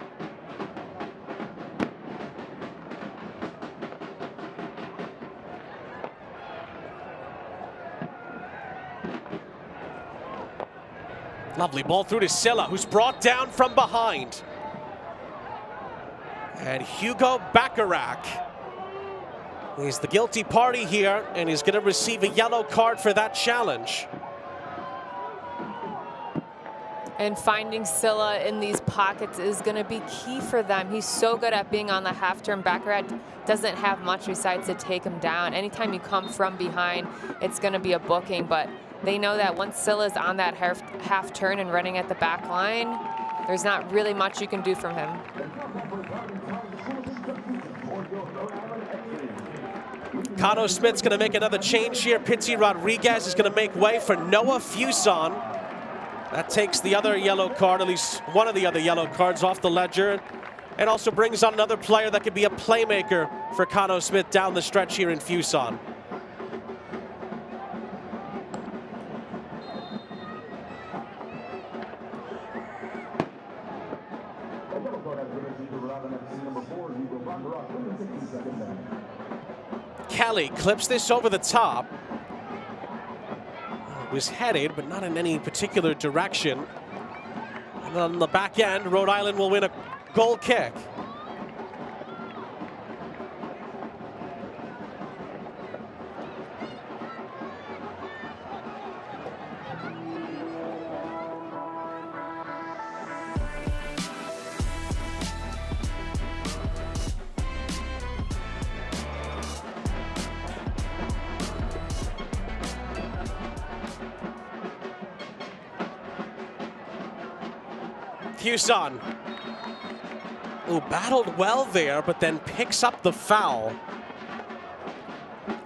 Lovely ball through to Silla, who's brought down from behind. And Hugo Bacharach is the guilty party here, and he's going to receive a yellow card for that challenge. And finding Silla in these pockets is going to be key for them. He's so good at being on the half turn. Baccarat doesn't have much besides to take him down. Anytime you come from behind, it's going to be a booking, but they know that once Silla's on that half turn and running at the back line, there's not really much you can do from him. Cano Smith's going to make another change here. Pizzi Rodriguez is going to make way for Noah Fuson. That takes the other yellow card, at least one of the other yellow cards, off the ledger, and also brings on another player that could be a playmaker for Cano Smith down the stretch here in Fuson. Kelly clips this over the top. It was headed, but not in any particular direction. And on the back end, Rhode Island will win a goal kick. Fuson, who battled well there, but then picks up the foul.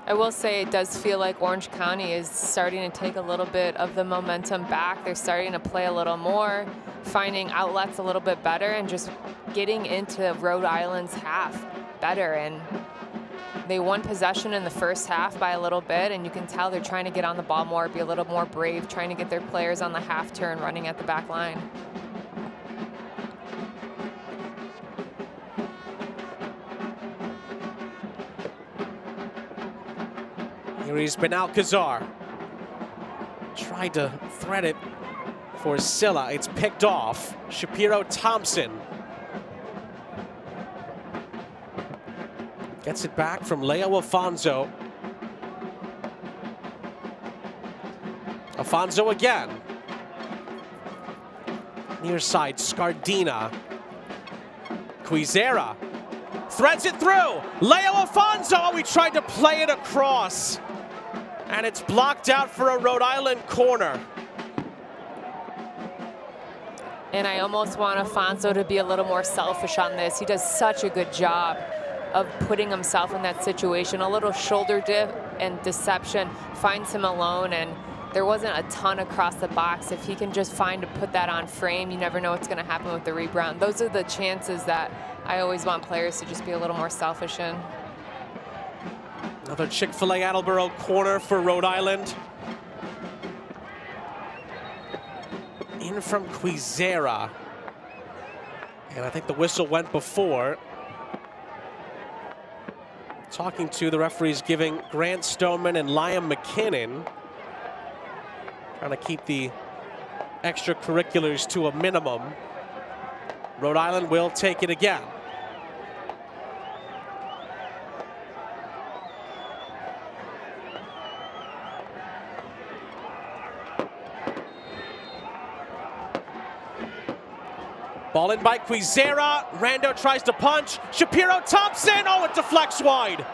I will say it does feel like Orange County is starting to take a little bit of the momentum back. They're starting to play a little more, finding outlets a little bit better, and just getting into Rhode Island's half better. And they won possession in the first half by a little bit, and you can tell they're trying to get on the ball more, be a little more brave, trying to get their players on the half turn running at the back line. Here is Benalcazar. Tried to thread it for Silla. It's picked off. Shapiro Thompson gets it back from Leo Afonso. Afonso again. Near side, Scardina. Quizera threads it through. Leo Afonso, oh, he tried to play it across. And it's blocked out for a Rhode Island corner. And I almost want Afonso to be a little more selfish on this. He does such a good job of putting himself in that situation. A little shoulder dip and deception finds him alone, and there wasn't a ton across the box. If he can just find to put that on frame, you never know what's going to happen with the rebound. Those are the chances that I always want players to just be a little more selfish in. Another Chick-fil-A Attleboro corner for Rhode Island. In from Quizera. And I think the whistle went before. Talking to the referees, giving Grant Stoneman and Liam McKinnon. Trying to keep the extracurriculars to a minimum. Rhode Island will take it again. Ball in by Quizera. Rando tries to punch. Shapiro Thompson. Oh, it deflects wide.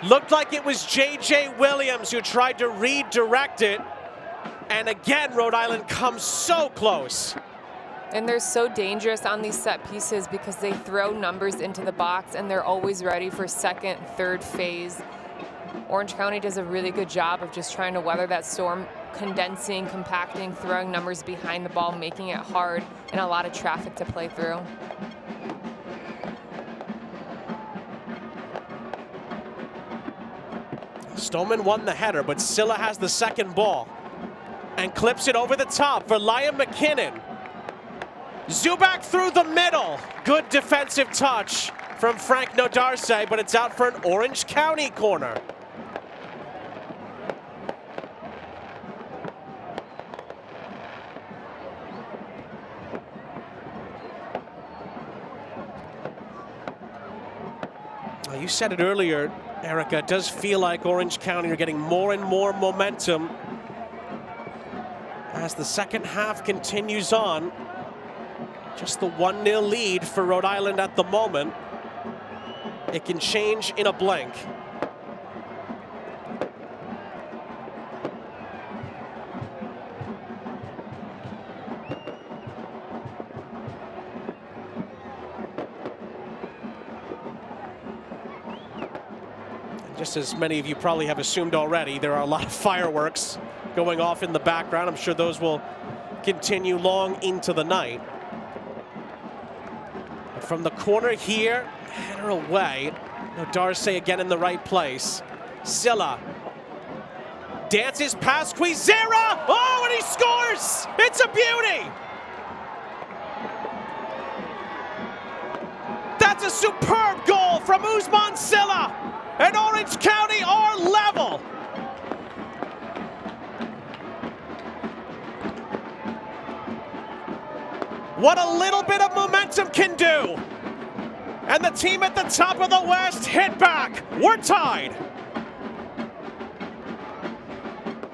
Looked like it was J.J. Williams who tried to redirect it. And again, Rhode Island comes so close. And they're so dangerous on these set pieces because they throw numbers into the box and they're always ready for second, third phase. Orange County does a really good job of just trying to weather that storm, condensing, compacting, throwing numbers behind the ball, making it hard, and a lot of traffic to play through. Stoneman won the header, but Silla has the second ball and clips it over the top for Liam McKinnon. Zubac through the middle. Good defensive touch from Frank Nodarse, but it's out for an Orange County corner. You said it earlier, Erica, it does feel like Orange County are getting more and more momentum as the second half continues on. Just the 1-0 lead for Rhode Island at the moment. It can change in a blink. Just as many of you probably have assumed already, there are a lot of fireworks going off in the background. I'm sure those will continue long into the night. But from the corner here, header away. Darce again in the right place. Silla dances past Quizera. Oh, and he scores! It's a beauty! That's a superb goal from Usman Silla. And Orange County are level. What a little bit of momentum can do. And the team at the top of the West hit back. We're tied.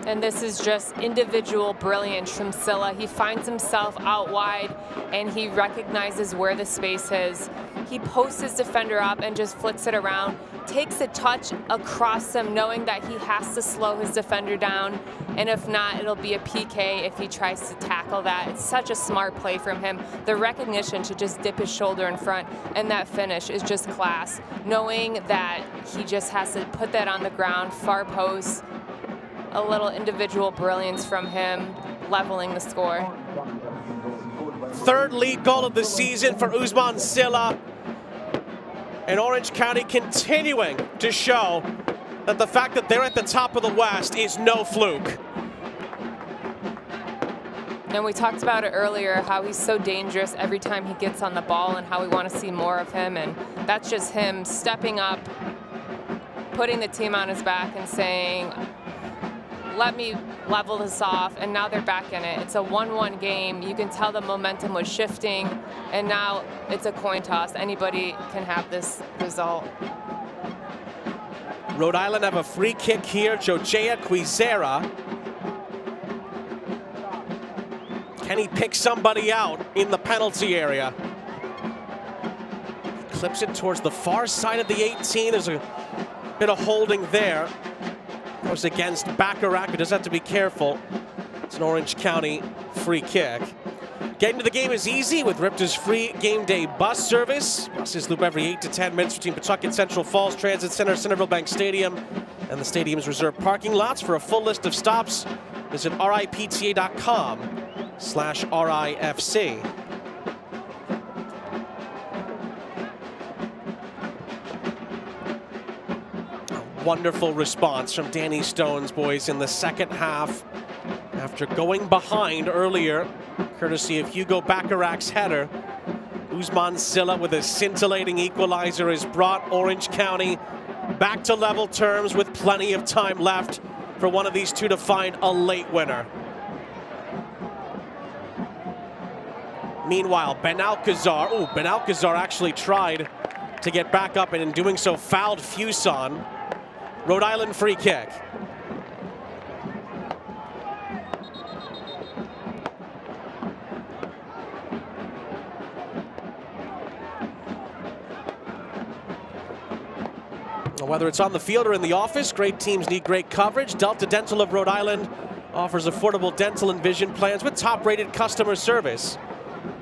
And this is just individual brilliance from Silla. He finds himself out wide and he recognizes where the space is. He posts his defender up and just flicks it around, takes a touch across him, knowing that he has to slow his defender down. And if not, it'll be a PK if he tries to tackle that. It's such a smart play from him. The recognition to just dip his shoulder in front, and that finish is just class. Knowing that he just has to put that on the ground, far post, a little individual brilliance from him, leveling the score. Third league goal of the season for Usman Silla. And Orange County continuing to show that the fact that they're at the top of the West is no fluke. And we talked about it earlier, how he's so dangerous every time he gets on the ball and how we want to see more of him. And that's just him stepping up, putting the team on his back and saying, let me level this off, and now they're back in it. It's a 1-1 game. You can tell the momentum was shifting, and now it's a coin toss. Anybody can have this result. Rhode Island have a free kick here. Jojea Quizera. Can he pick somebody out in the penalty area? Clips it towards the far side of the 18. There's a bit of holding there. Goes against Bacharach, who does have to be careful. It's an Orange County free kick. Getting to the game is easy with Ripta's free game day bus service. Buses loop every 8 to 10 minutes between Pawtucket Central Falls Transit Center, Centerville Bank Stadium, and the stadium's reserved parking lots. For a full list of stops, visit ripta.com/RIFC. A wonderful response from Danny Stone's boys in the second half after going behind earlier, courtesy of Hugo Bacharach's header. Usman Silla with a scintillating equalizer has brought Orange County back to level terms with plenty of time left for one of these two to find a late winner. Meanwhile, Ben Alcazar actually tried to get back up and in doing so fouled Fuson. Rhode Island free kick. Whether it's on the field or in the office, great teams need great coverage. Delta Dental of Rhode Island offers affordable dental and vision plans with top-rated customer service.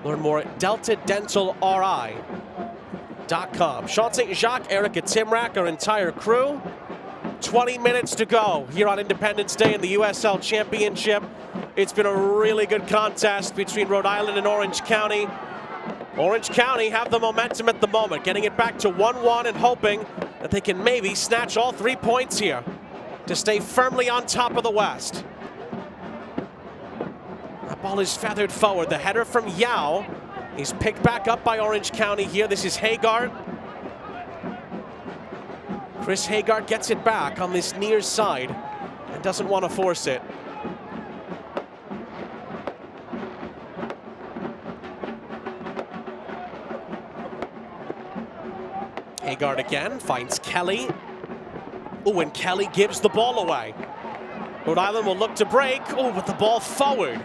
Learn more at deltadentalri.com. Sean St. Jacques, Erica Timrack, our entire crew. 20 minutes to go here on Independence Day in the USL Championship. It's been a really good contest between Rhode Island and Orange County. Orange County have the momentum at the moment, getting it back to 1-1 and hoping that they can maybe snatch all 3 points here to stay firmly on top of the West. That ball is feathered forward. The header from Yao is picked back up by Orange County here. This is Haggard. Chris Haggard gets it back on this near side and doesn't want to force it. Haggard again, finds Kelly. Oh, and Kelly gives the ball away. Rhode Island will look to break. Oh, with the ball forward.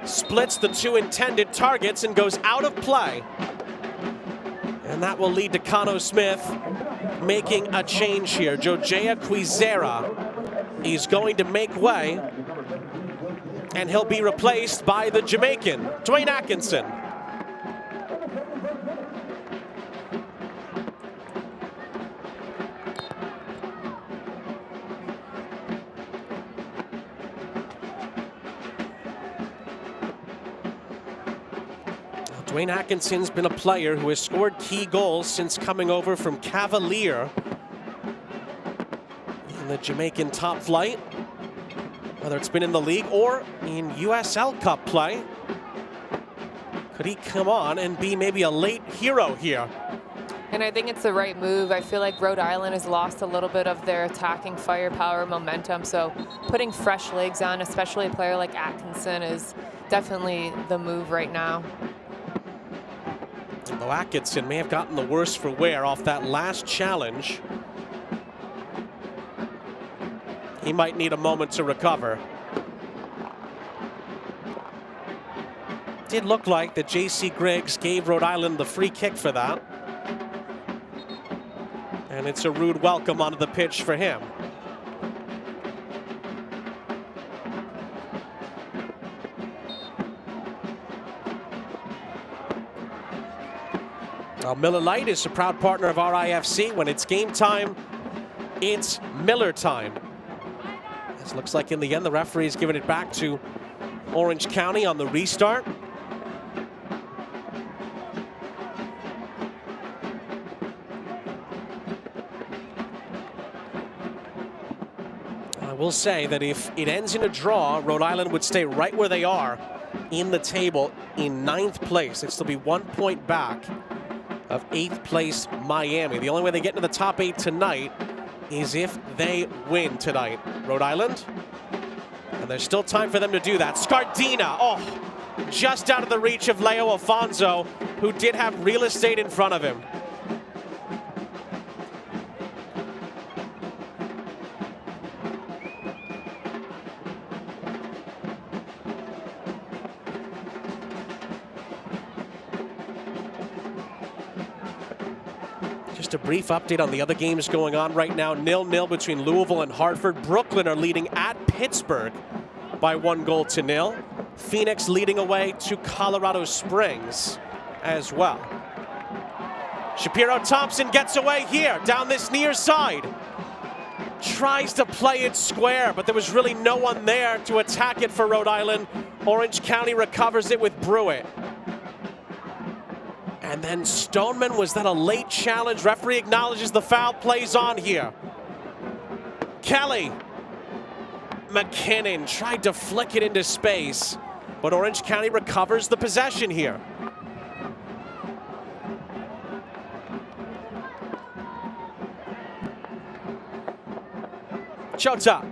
Splits the two intended targets and goes out of play. And that will lead to Kano Smith making a change here. Jojea Quizera is going to make way. And he'll be replaced by the Jamaican, Dwayne Atkinson. Dwayne Atkinson's been a player who has scored key goals since coming over from Cavalier in the Jamaican top flight, whether it's been in the league or in USL Cup play. Could he come on and be maybe a late hero here? And I think it's the right move. I feel like Rhode Island has lost a little bit of their attacking firepower, momentum, so putting fresh legs on, especially a player like Atkinson, is definitely the move right now. Although Atkinson may have gotten the worse for wear off that last challenge, he might need a moment to recover. Did look like that J.C. Griggs gave Rhode Island the free kick for that. And it's a rude welcome onto the pitch for him. Miller Lite is a proud partner of RIFC. When it's game time, it's Miller time. This looks like in the end the referee's giving it back to Orange County on the restart. I will say that if it ends in a draw, Rhode Island would stay right where they are in the table in 9th place. They'd still be 1 point back of 8th place Miami. The only way they get into the top 8 tonight is if they win tonight. Rhode Island, and there's still time for them to do that. Scardina, just out of the reach of Leo Afonso, who did have real estate in front of him. Just a brief update on the other games going on right now. 0-0 between Louisville and Hartford. Brooklyn are leading at Pittsburgh by 1-0. Phoenix leading away to Colorado Springs as well. Shapiro Thompson gets away here, down this near side. Tries to play it square, but there was really no one there to attack it for Rhode Island. Orange County recovers it with Brewitt. And then Stoneman, was that a late challenge? Referee acknowledges the foul, plays on here. Kelly. McKinnon tried to flick it into space, but Orange County recovers the possession here. Chota.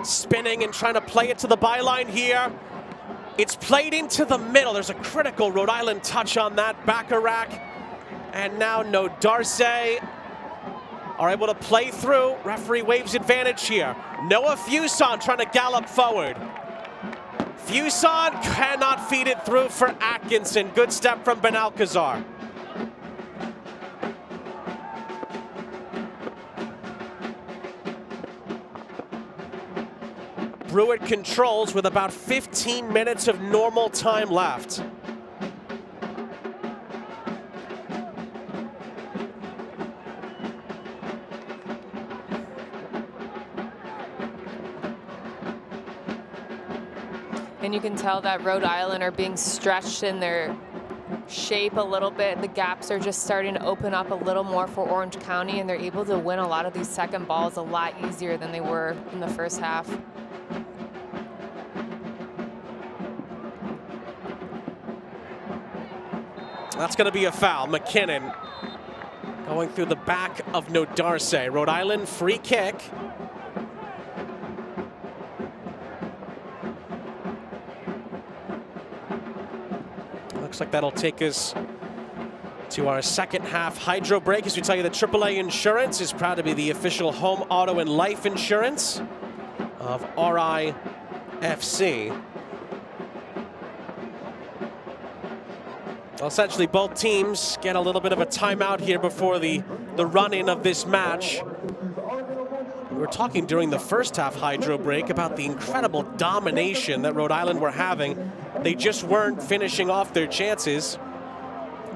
Spinning and trying to play it to the byline here. It's played into the middle. There's a critical Rhode Island touch on that. Bacharach and now No Darce are able to play through. Referee waves advantage here. Noah Fuson trying to gallop forward. Fuson cannot feed it through for Atkinson. Good step from Benalcazar. Brewitt controls with about 15 minutes of normal time left. And you can tell that Rhode Island are being stretched in their shape a little bit. The gaps are just starting to open up a little more for Orange County, and they're able to win a lot of these second balls a lot easier than they were in the first half. That's going to be a foul. McKinnon going through the back of No Darce. Rhode Island free kick. Looks like that'll take us to our second half hydro break. As we tell you, the AAA Insurance is proud to be the official home, auto, and life insurance of RIFC. Well, essentially, both teams get a little bit of a timeout here before the run-in of this match. We were talking during the first half hydro break about the incredible domination that Rhode Island were having. They just weren't finishing off their chances.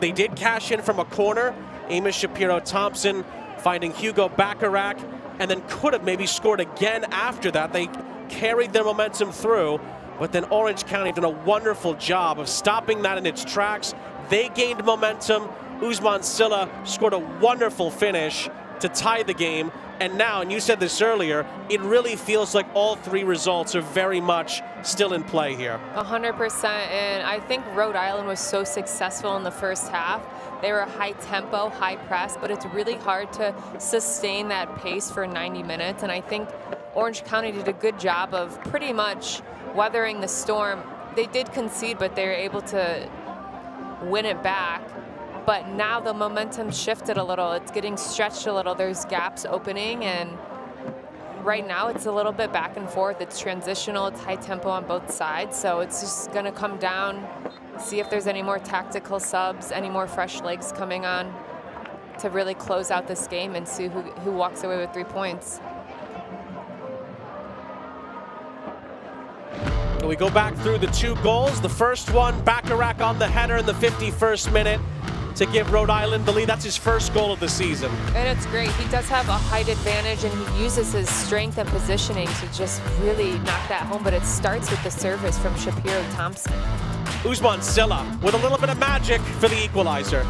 They did cash in from a corner. Amos Shapiro Thompson finding Hugo Bacharach, and then could have maybe scored again after that. They carried their momentum through, but then Orange County did a wonderful job of stopping that in its tracks. They gained momentum. Usman Silla scored a wonderful finish to tie the game. And now, and you said this earlier, it really feels like all three results are very much still in play here. 100%, and I think Rhode Island was so successful in the first half. They were high tempo, high press, but it's really hard to sustain that pace for 90 minutes. And I think Orange County did a good job of pretty much weathering the storm. They did concede, but they were able to win it back. But now the momentum shifted a little. It's getting stretched a little. There's gaps opening, and right now it's a little bit back and forth. It's transitional, it's high tempo on both sides. So it's just gonna come down, see if there's any more tactical subs, any more fresh legs coming on to really close out this game and see who walks away with 3 points. We go back through the two goals. The first one, Bacharach on the header in the 51st minute to give Rhode Island the lead. That's his first goal of the season. And it's great. He does have a height advantage, and he uses his strength and positioning to just really knock that home, but it starts with the service from Shapiro Thompson. Usman Silla with a little bit of magic for the equalizer.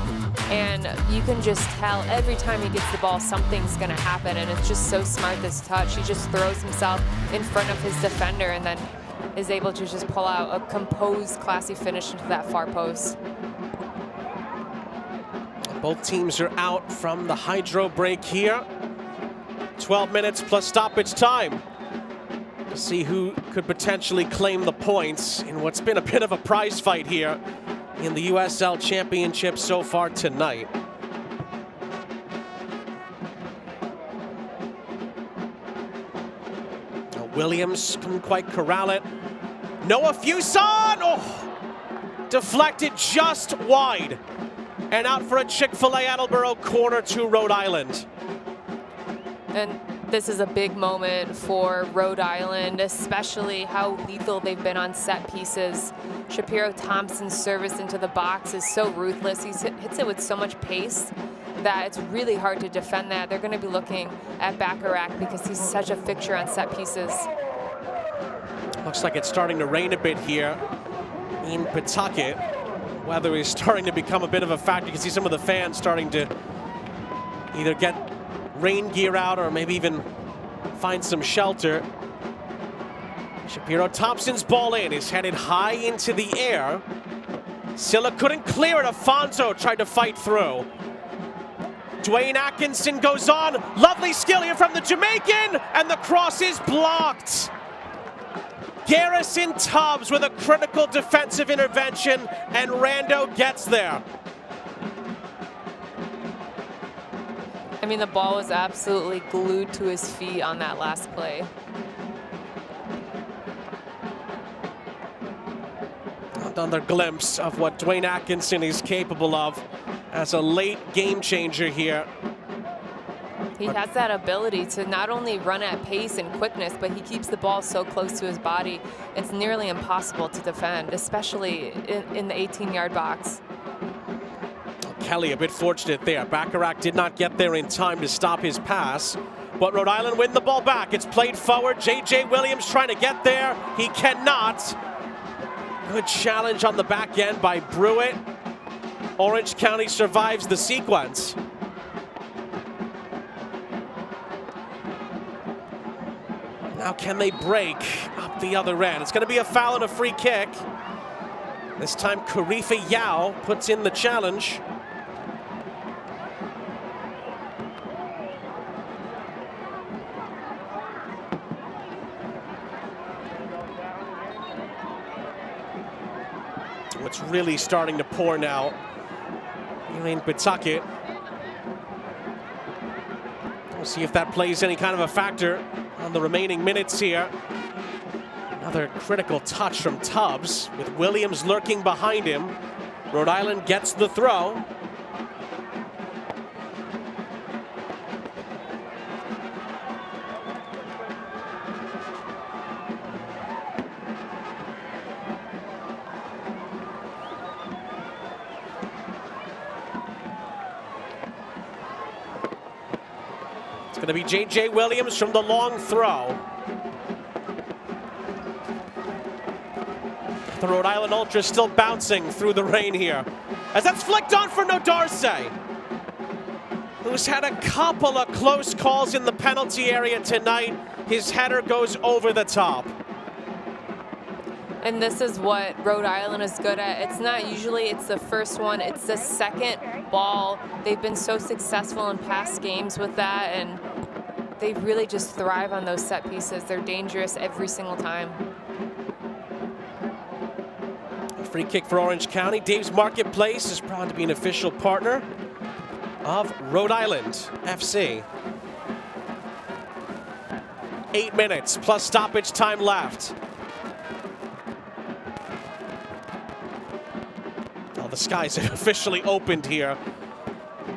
And you can just tell every time he gets the ball, something's going to happen, and it's just so smart, this touch. He just throws himself in front of his defender and then is able to just pull out a composed, classy finish into that far post. Both teams are out from the hydro break here. 12 minutes plus stoppage time to see who could potentially claim the points in what's been a bit of a prize fight here in the USL Championship so far tonight. Williams couldn't quite corral it. Noah Fuson, oh, deflected just wide. And out for a Chick-fil-A Attleboro corner to Rhode Island. And this is a big moment for Rhode Island, especially how lethal they've been on set pieces. Shapiro Thompson's service into the box is so ruthless. He hits it with so much pace that it's really hard to defend that. They're going to be looking at Bacharach because he's such a fixture on set pieces. Looks like it's starting to rain a bit here in Pawtucket. Weather is starting to become a bit of a factor. You can see some of the fans starting to either get rain gear out or maybe even find some shelter. Shapiro Thompson's ball in is headed high into the air. Silla couldn't clear it. Afonso tried to fight through. Dwayne Atkinson goes on. Lovely skill here from the Jamaican, and the cross is blocked. Garrison Tubbs with a critical defensive intervention, and Rando gets there. I mean, the ball was absolutely glued to his feet on that last play. Another glimpse of what Dwayne Atkinson is capable of as a late game changer here. He has that ability to not only run at pace and quickness, but he keeps the ball so close to his body, it's nearly impossible to defend, especially in the 18-yard box. Kelly a bit fortunate there. Bacharach did not get there in time to stop his pass, but Rhode Island win the ball back. It's played forward. J.J. Williams trying to get there. He cannot. Good challenge on the back end by Brewitt. Orange County survives the sequence. Now can they break up the other end? It's going to be a foul and a free kick. This time Karifa Yao puts in the challenge. It's really starting to pour now here in Pawtucket. We'll see if that plays any kind of a factor on the remaining minutes here. Another critical touch from Tubbs with Williams lurking behind him. Rhode Island gets the throw. It's going to be J.J. Williams from the long throw. The Rhode Island Ultras still bouncing through the rain here. As that's flicked on for Nodarse, who's had a couple of close calls in the penalty area tonight. His header goes over the top. And this is what Rhode Island is good at. It's not usually it's the first one, it's the second ball. They've been so successful in past games with that, and they really just thrive on those set pieces. They're dangerous every single time. Free kick for Orange County. Dave's Marketplace is proud to be an official partner of Rhode Island FC. 8 minutes plus stoppage time left. Well, the skies have officially opened here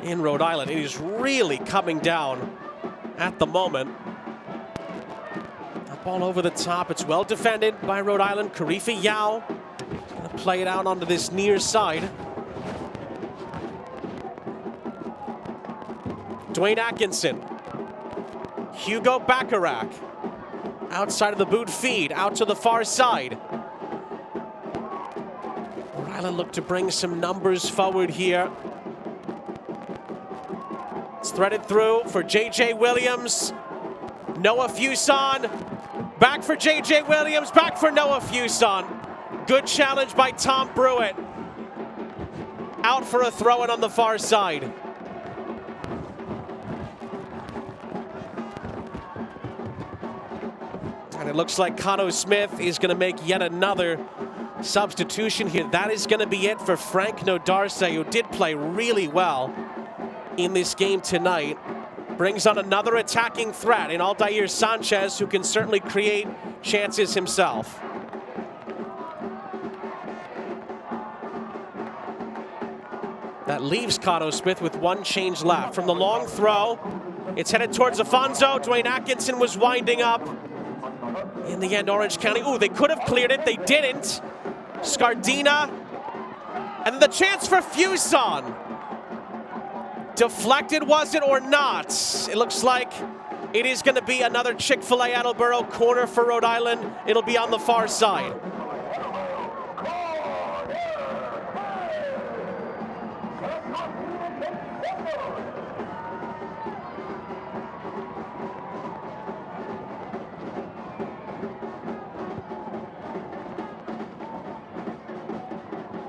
in Rhode Island. It is really coming down at the moment. That ball over the top. It's well defended by Rhode Island. Karifa Yao going to play it out onto this near side. Dwayne Atkinson. Hugo Bacharach. Outside of the boot feed, out to the far side. Rhode Island look to bring some numbers forward here. It's threaded through for J.J. Williams. Noah Fuson. Back for J.J. Williams, back for Noah Fuson. Good challenge by Tom Brewitt. Out for a throw-in on the far side. And it looks like Cano Smith is going to make yet another substitution here. That is going to be it for Frank Nodarse, who did play really well in this game tonight. Brings on another attacking threat in Aldair Sanchez, who can certainly create chances himself. That That leaves Cotto Smith with one change left. From the long throw, it's headed towards Afonso. Dwayne Atkinson was winding up. In the end, Orange County, ooh, they could have cleared it. They didn't. Scardina. And then the chance for Fuson. Deflected, was it or not? It looks like it is going to be another Chick-fil-A Attleboro corner for Rhode Island. It'll be on the far side.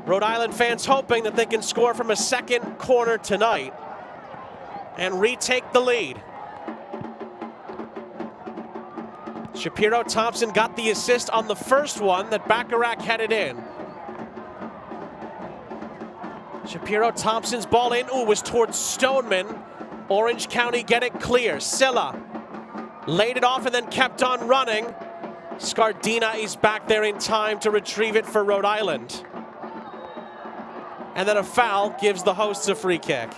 Rhode Island fans hoping that they can score from a second corner tonight and retake the lead. Shapiro Thompson got the assist on the first one that Bacharach headed in. Shapiro Thompson's ball in, ooh, was towards Stoneman. Orange County get it clear. Silla laid it off and then kept on running. Scardina is back there in time to retrieve it for Rhode Island. And then a foul gives the hosts a free kick.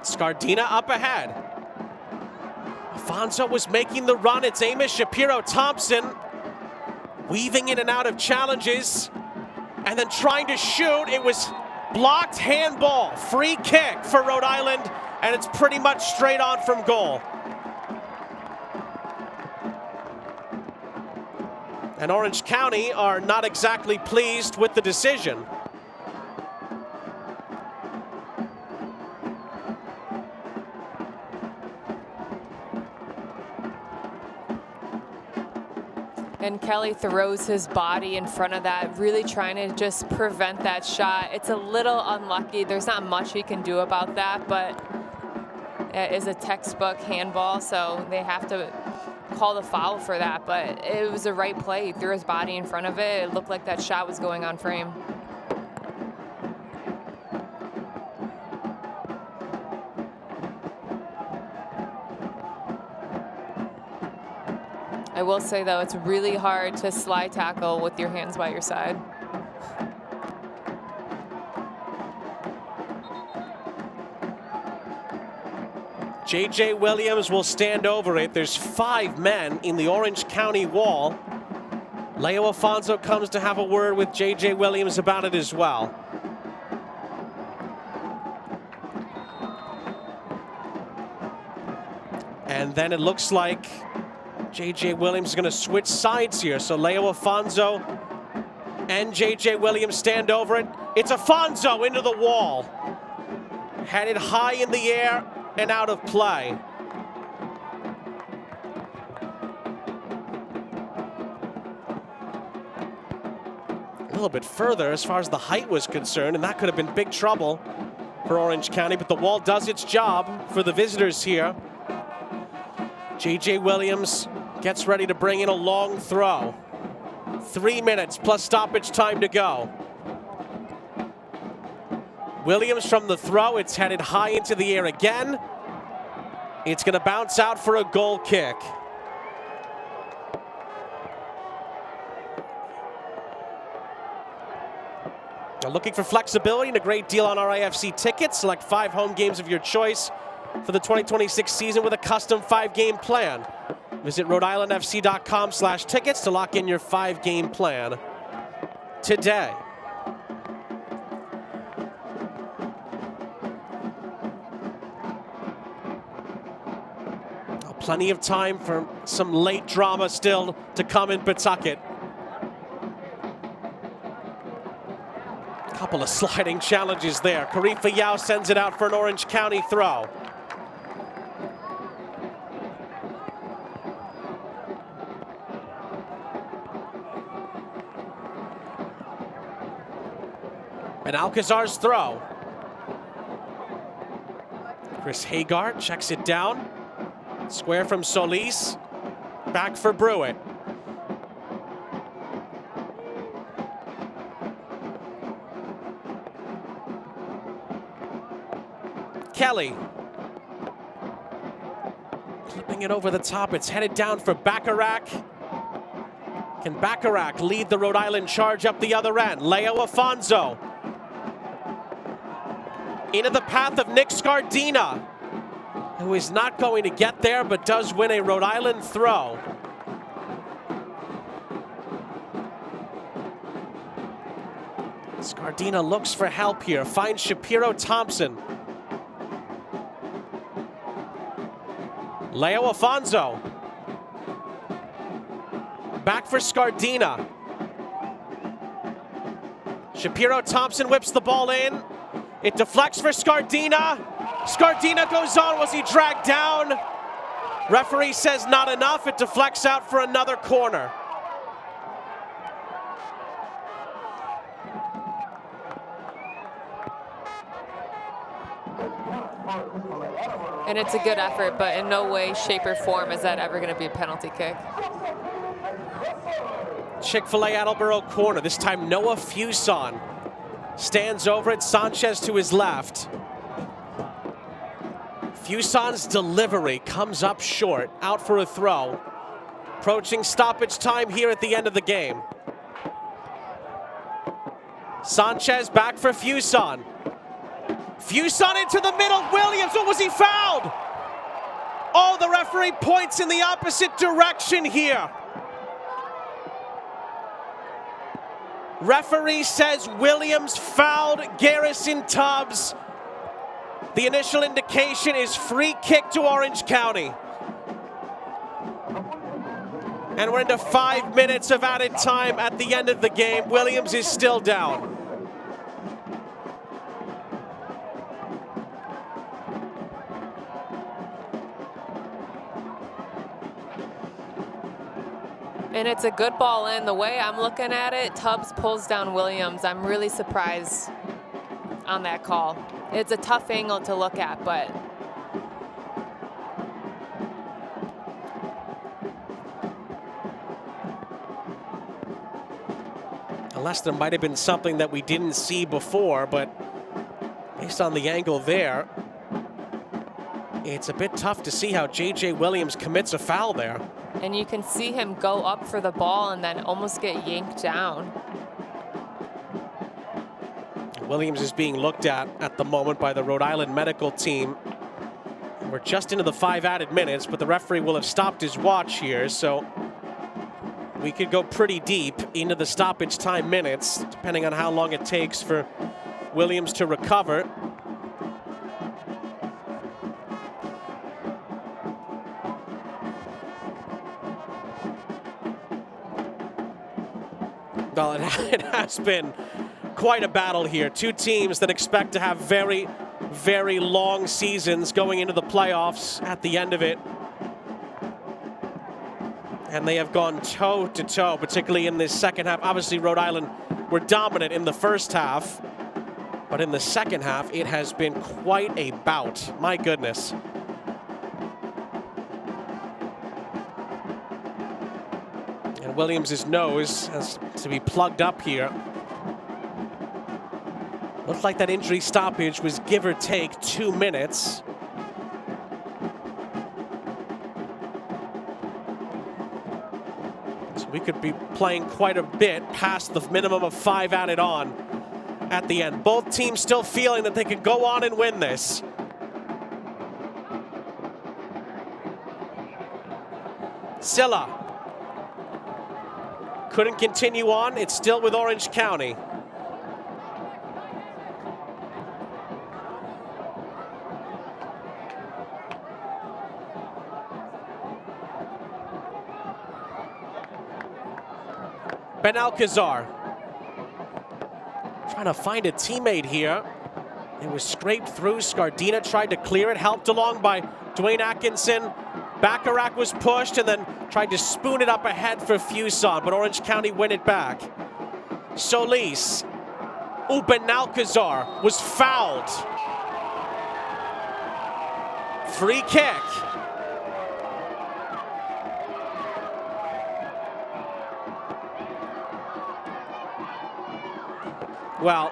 Scardina up ahead. Afonso was making the run. It's Amos Shapiro Thompson weaving in and out of challenges and then trying to shoot. It was blocked, handball, free kick for Rhode Island, and it's pretty much straight on from goal. And Orange County are not exactly pleased with the decision. And Kelly throws his body in front of that, really trying to just prevent that shot. It's a little unlucky. There's not much he can do about that, but it is a textbook handball, so they have to call the foul for that. But it was the right play. He threw his body in front of it. It looked like that shot was going on frame. I will say, though, it's really hard to slide tackle with your hands by your side. J.J. Williams will stand over it. There's 5 men in the Orange County wall. Leo Afonso comes to have a word with J.J. Williams about it as well. And then it looks like J.J. Williams is going to switch sides here. So Leo Afonso and J.J. Williams stand over it. It's Afonso into the wall. Headed high in the air and out of play. A little bit further as far as the height was concerned, and that could have been big trouble for Orange County, but the wall does its job for the visitors here. J.J. Williams gets ready to bring in a long throw. 3 minutes plus stoppage time to go. Williams from the throw, it's headed high into the air again. It's going to bounce out for a goal kick. Now looking for flexibility and a great deal on RIFC tickets. Select 5 home games of your choice for the 2026 season with a custom 5-game plan. Visit RhodeIslandFC.com/tickets to lock in your 5-game plan today. Plenty of time for some late drama still to come in Pawtucket. Couple of sliding challenges there. Karifa Yao sends it out for an Orange County throw. And Alcazar's throw. Chris Hagar checks it down. Square from Solis. Back for Brewitt. Kelly. Clipping it over the top. It's headed down for Bacharach. Can Bacharach lead the Rhode Island charge up the other end? Leo Afonso. Into the path of Nick Scardina, who is not going to get there, but does win a Rhode Island throw. Scardina looks for help here, finds Shapiro Thompson. Leo Afonso. Back for Scardina. Shapiro Thompson whips the ball in. It deflects for Scardina. Scardina goes on. Was he dragged down? Referee says not enough. It deflects out for another corner. And it's a good effort, but in no way, shape, or form is that ever going to be a penalty kick. Chick-fil-A Attleboro corner. This time Noah Fuson stands over it. Sanchez to his left. Fuson's delivery comes up short. Out for a throw. Approaching stoppage time here at the end of the game. Sanchez back for Fuson. Fuson into the middle. Williams, oh, was he fouled? Oh, the referee points in the opposite direction here. Referee says Williams fouled Garrison Tubbs. The initial indication is free kick to Orange County. And we're into 5 minutes of added time at the end of the game. Williams is still down. And it's a good ball in. The way I'm looking at it, Tubbs pulls down Williams. I'm really surprised on that call. It's a tough angle to look at, but unless there might have been something that we didn't see before, but based on the angle there, it's a bit tough to see how J.J. Williams commits a foul there. and you can see him go up for the ball and then almost get yanked down. Williams is being looked at the moment by the Rhode Island medical team. We're just into the 5 added minutes, but the referee will have stopped his watch here, so we could go pretty deep into the stoppage time minutes, depending on how long it takes for Williams to recover. Well, it has been quite a battle here. Two teams that expect to have very, very long seasons going into the playoffs at the end of it. And they have gone toe-to-toe, particularly in this second half. Obviously, Rhode Island were dominant in the first half, but in the second half, it has been quite a bout. My goodness. And Williams' nose has to be plugged up here. Looks like that injury stoppage was give or take 2 minutes. So we could be playing quite a bit past the minimum of 5 added on at the end. Both teams still feeling that they could go on and win this. Silla couldn't continue on. It's still with Orange County. Benalcazar trying to find a teammate here. It was scraped through. Scardina tried to clear it, helped along by Dwayne Atkinson. Bacharach was pushed and then tried to spoon it up ahead for Fuson, but Orange County win it back. Solis. Ooh, Benalcazar was fouled. Free kick. Well,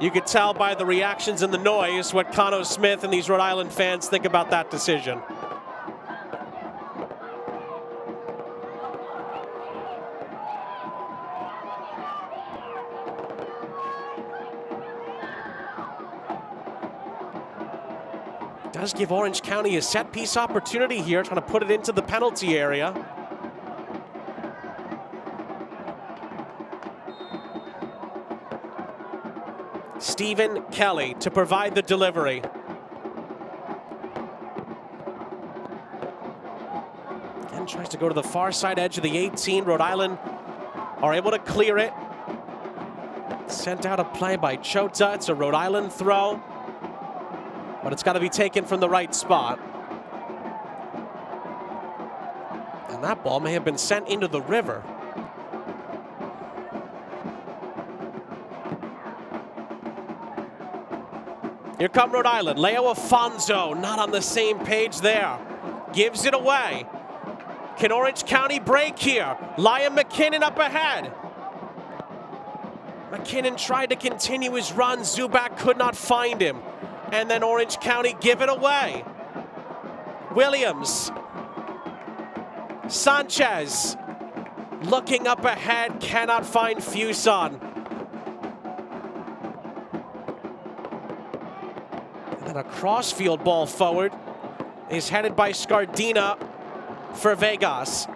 you could tell by the reactions and the noise what Cano Smith and these Rhode Island fans think about that decision. Does give Orange County a set-piece opportunity here, trying to put it into the penalty area. Stephen Kelly to provide the delivery. Again, tries to go to the far side edge of the 18. Rhode Island are able to clear it. Sent out a play by Chota. It's a Rhode Island throw, but it's got to be taken from the right spot. And that ball may have been sent into the river. Here come Rhode Island. Leo Afonso not on the same page there. Gives it away. Can Orange County break here? Liam McKinnon up ahead. McKinnon tried to continue his run. Zubak could not find him. And then Orange County give it away. Williams. Sanchez. Looking up ahead, cannot find Fuson. And a crossfield ball forward is headed by Scardina for Vegas.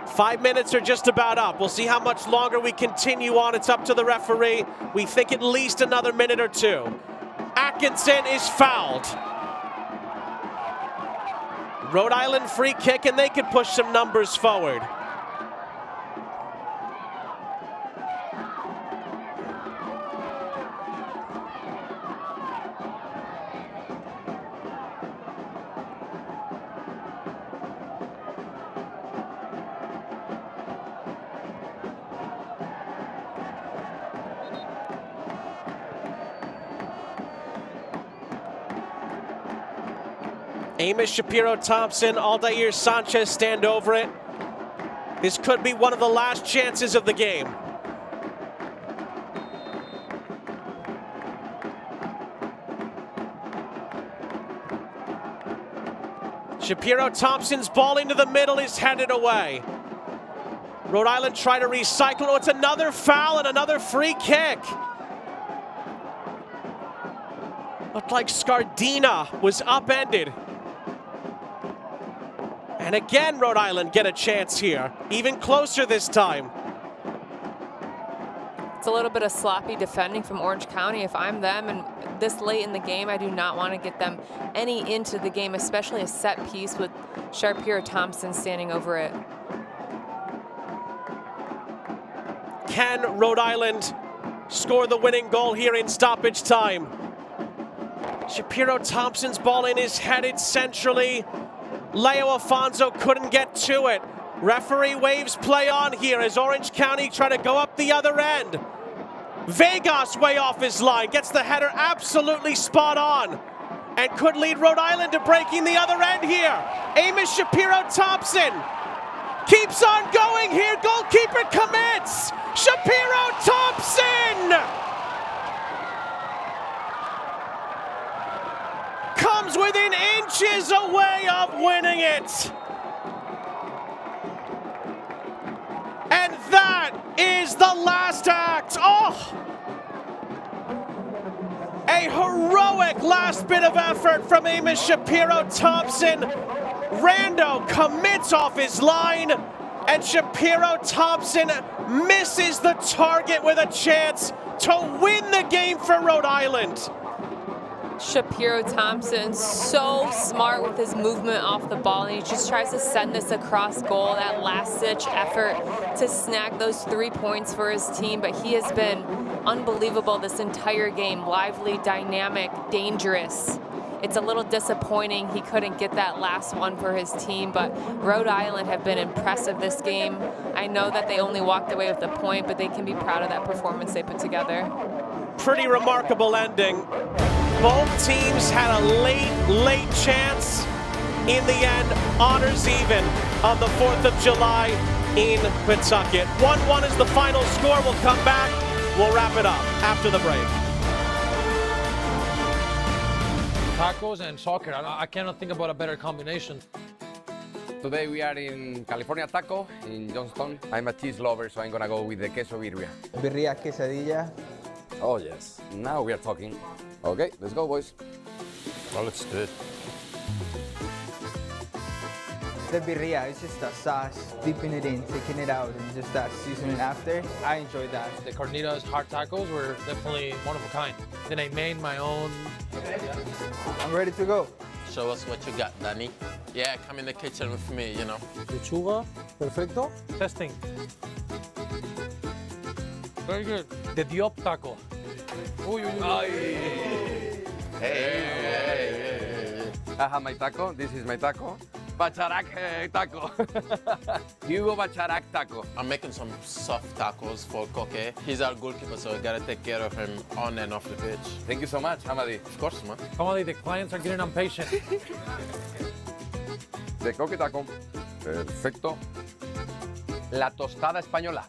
5 minutes are just about up. We'll see how much longer we continue on. It's up to the referee. We think at least another minute or two. Atkinson is fouled. Rhode Island free kick, and they could push some numbers forward. Amos Shapiro-Thompson, Aldair Sanchez stand over it. This could be one of the last chances of the game. Shapiro-Thompson's ball into the middle is headed away. Rhode Island try to recycle. Oh, it's another foul and another free kick. Looked like Scardina was upended. And again, Rhode Island get a chance here, even closer this time. It's a little bit of sloppy defending from Orange County. If I'm them and this late in the game, I do not want to get them any into the game, especially a set piece with Shapiro-Thompson standing over it. Can Rhode Island score the winning goal here in stoppage time? Shapiro-Thompson's ball in is headed centrally. Leo Afonso couldn't get to it. Referee waves play on here as Orange County try to go up the other end. Vegas way off his line, gets the header absolutely spot on and could lead Rhode Island to breaking the other end here. Amos Shapiro-Thompson keeps on going here. Goalkeeper commits. Shapiro-Thompson comes within inches away of winning it. And that is the last act. Oh! A heroic last bit of effort from Amos Shapiro-Thompson. Rando commits off his line, and Shapiro-Thompson misses the target with a chance to win the game for Rhode Island. Shapiro-Thompson, so smart with his movement off the ball, and he just tries to send this across goal, that last-ditch effort to snag those 3 points for his team. But he has been unbelievable this entire game, lively, dynamic, dangerous. It's a little disappointing he couldn't get that last one for his team, but Rhode Island have been impressive this game. I know that they only walked away with a point, but they can be proud of that performance they put together. Pretty remarkable ending. Both teams had a late chance. In the end, honors even on the 4th of July in Pawtucket. 1-1 is the final score. We'll come back. We'll wrap it up after the break. Tacos and soccer. I cannot think about a better combination. Today we are in California Taco in Johnston. I'm a cheese lover, so I'm gonna go with the queso birria. Birria quesadilla. Oh yes, now we are talking. Okay, let's go, boys. Well, it's good. The birria is just a sauce, dipping it in, taking it out, and just that seasoning after. I enjoy that. The carnitas hard tacos were definitely one of a kind. Then I made my own. I'm ready to go. Show us what you got, Danny. Yeah, come in the kitchen with me, you know. Lechuga, perfecto. Testing. Very good. The diop taco. Uy, uy, uy. Hey. I have my taco. This is my taco. Bacharac taco. Hugo Bacharac taco. I'm making some soft tacos for Coque. He's our goalkeeper, so I gotta take care of him on and off the pitch. Thank you so much, Hamadi. Of course, man. Hamadi, the clients are getting impatient. De Coque taco. Perfecto. La tostada española.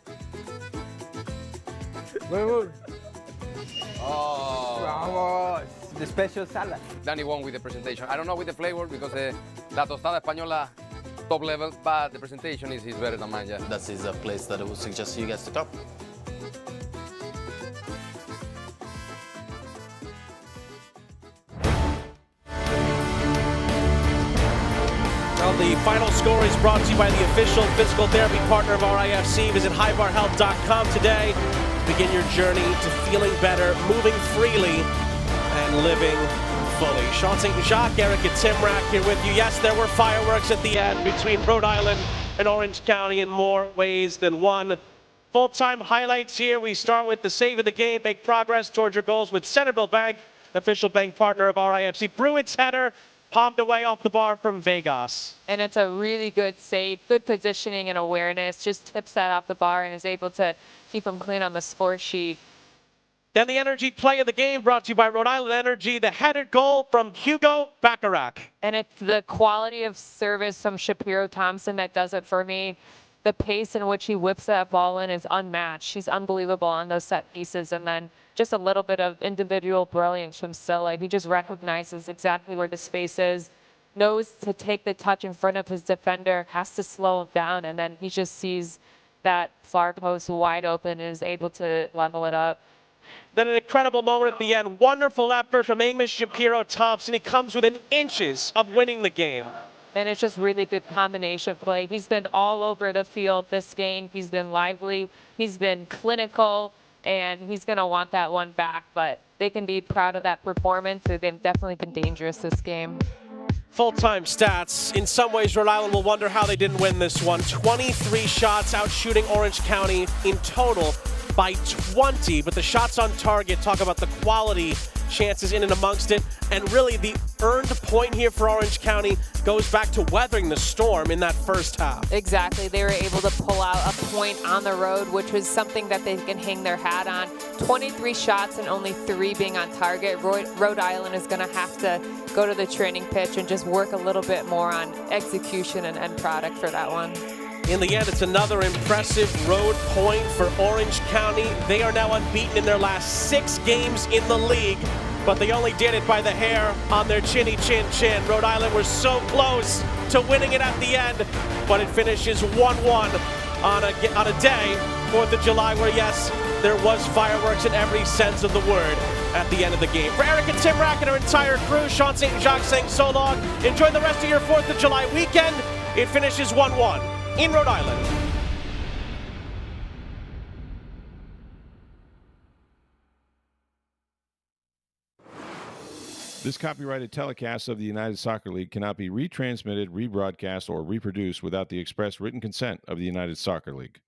Very good. Oh. Bravo. The special salad. Danny won with the presentation. I don't know with the flavor because la tostada española top level, but the presentation is better than mine, yeah. That is a place that I would suggest you guys to come. Well, the final score is brought to you by the official physical therapy partner of RIFC. Visit highbarhealth.com today. Begin your journey to feeling better, moving freely, and living fully. Sean St. Jacques, Erica Timrack here with you. Yes, there were fireworks at the end between Rhode Island and Orange County in more ways than one. Full-time highlights here. We start with the save of the game. Make progress towards your goals with Centerville Bank, official bank partner of RIFC. Bruins header, palmed away off the bar from Vegas. And it's a really good save, good positioning and awareness. Just tips that off the bar and is able to keep him clean on the score sheet. Then the energy play of the game brought to you by Rhode Island Energy. The headed goal from Hugo Bacharach. And it's the quality of service from Shapiro Thompson that does it for me. The pace in which he whips that ball in is unmatched. He's unbelievable on those set pieces. And then just a little bit of individual brilliance from Silla. He just recognizes exactly where the space is, knows to take the touch in front of his defender, has to slow him down, and then he just sees that far post wide open and is able to level it up. Then an incredible moment at the end. Wonderful effort from Amos Shapiro Thompson. He comes within inches of winning the game. And it's just really good combination play. He's been all over the field this game. He's been lively. He's been clinical. And he's going to want that one back. But they can be proud of that performance. They've definitely been dangerous this game. Full-time stats. In some ways, Rhode Island will wonder how they didn't win this one. 23 shots out shooting Orange County in total by 20, but the shots on target talk about the quality chances in and amongst it, and really the earned point here for Orange County goes back to weathering the storm in that first half. Exactly. They were able to pull out a point on the road, which was something that they can hang their hat on. 23 shots and only 3 being on target. Rhode Island is going to have to go to the training pitch and just work a little bit more on execution and end product for that one. In the end, it's another impressive road point for Orange County. They are now unbeaten in their last 6 games in the league, but they only did it by the hair on their chinny chin chin. Rhode Island was so close to winning it at the end, but it finishes 1-1 on a day, 4th of July, where yes, there was fireworks in every sense of the word at the end of the game. For Erica Timrack and her entire crew, Sean St. Jacques saying so long. Enjoy the rest of your 4th of July weekend. It finishes 1-1 in Rhode Island. This copyrighted telecast of the United Soccer League cannot be retransmitted, rebroadcast, or reproduced without the express written consent of the United Soccer League.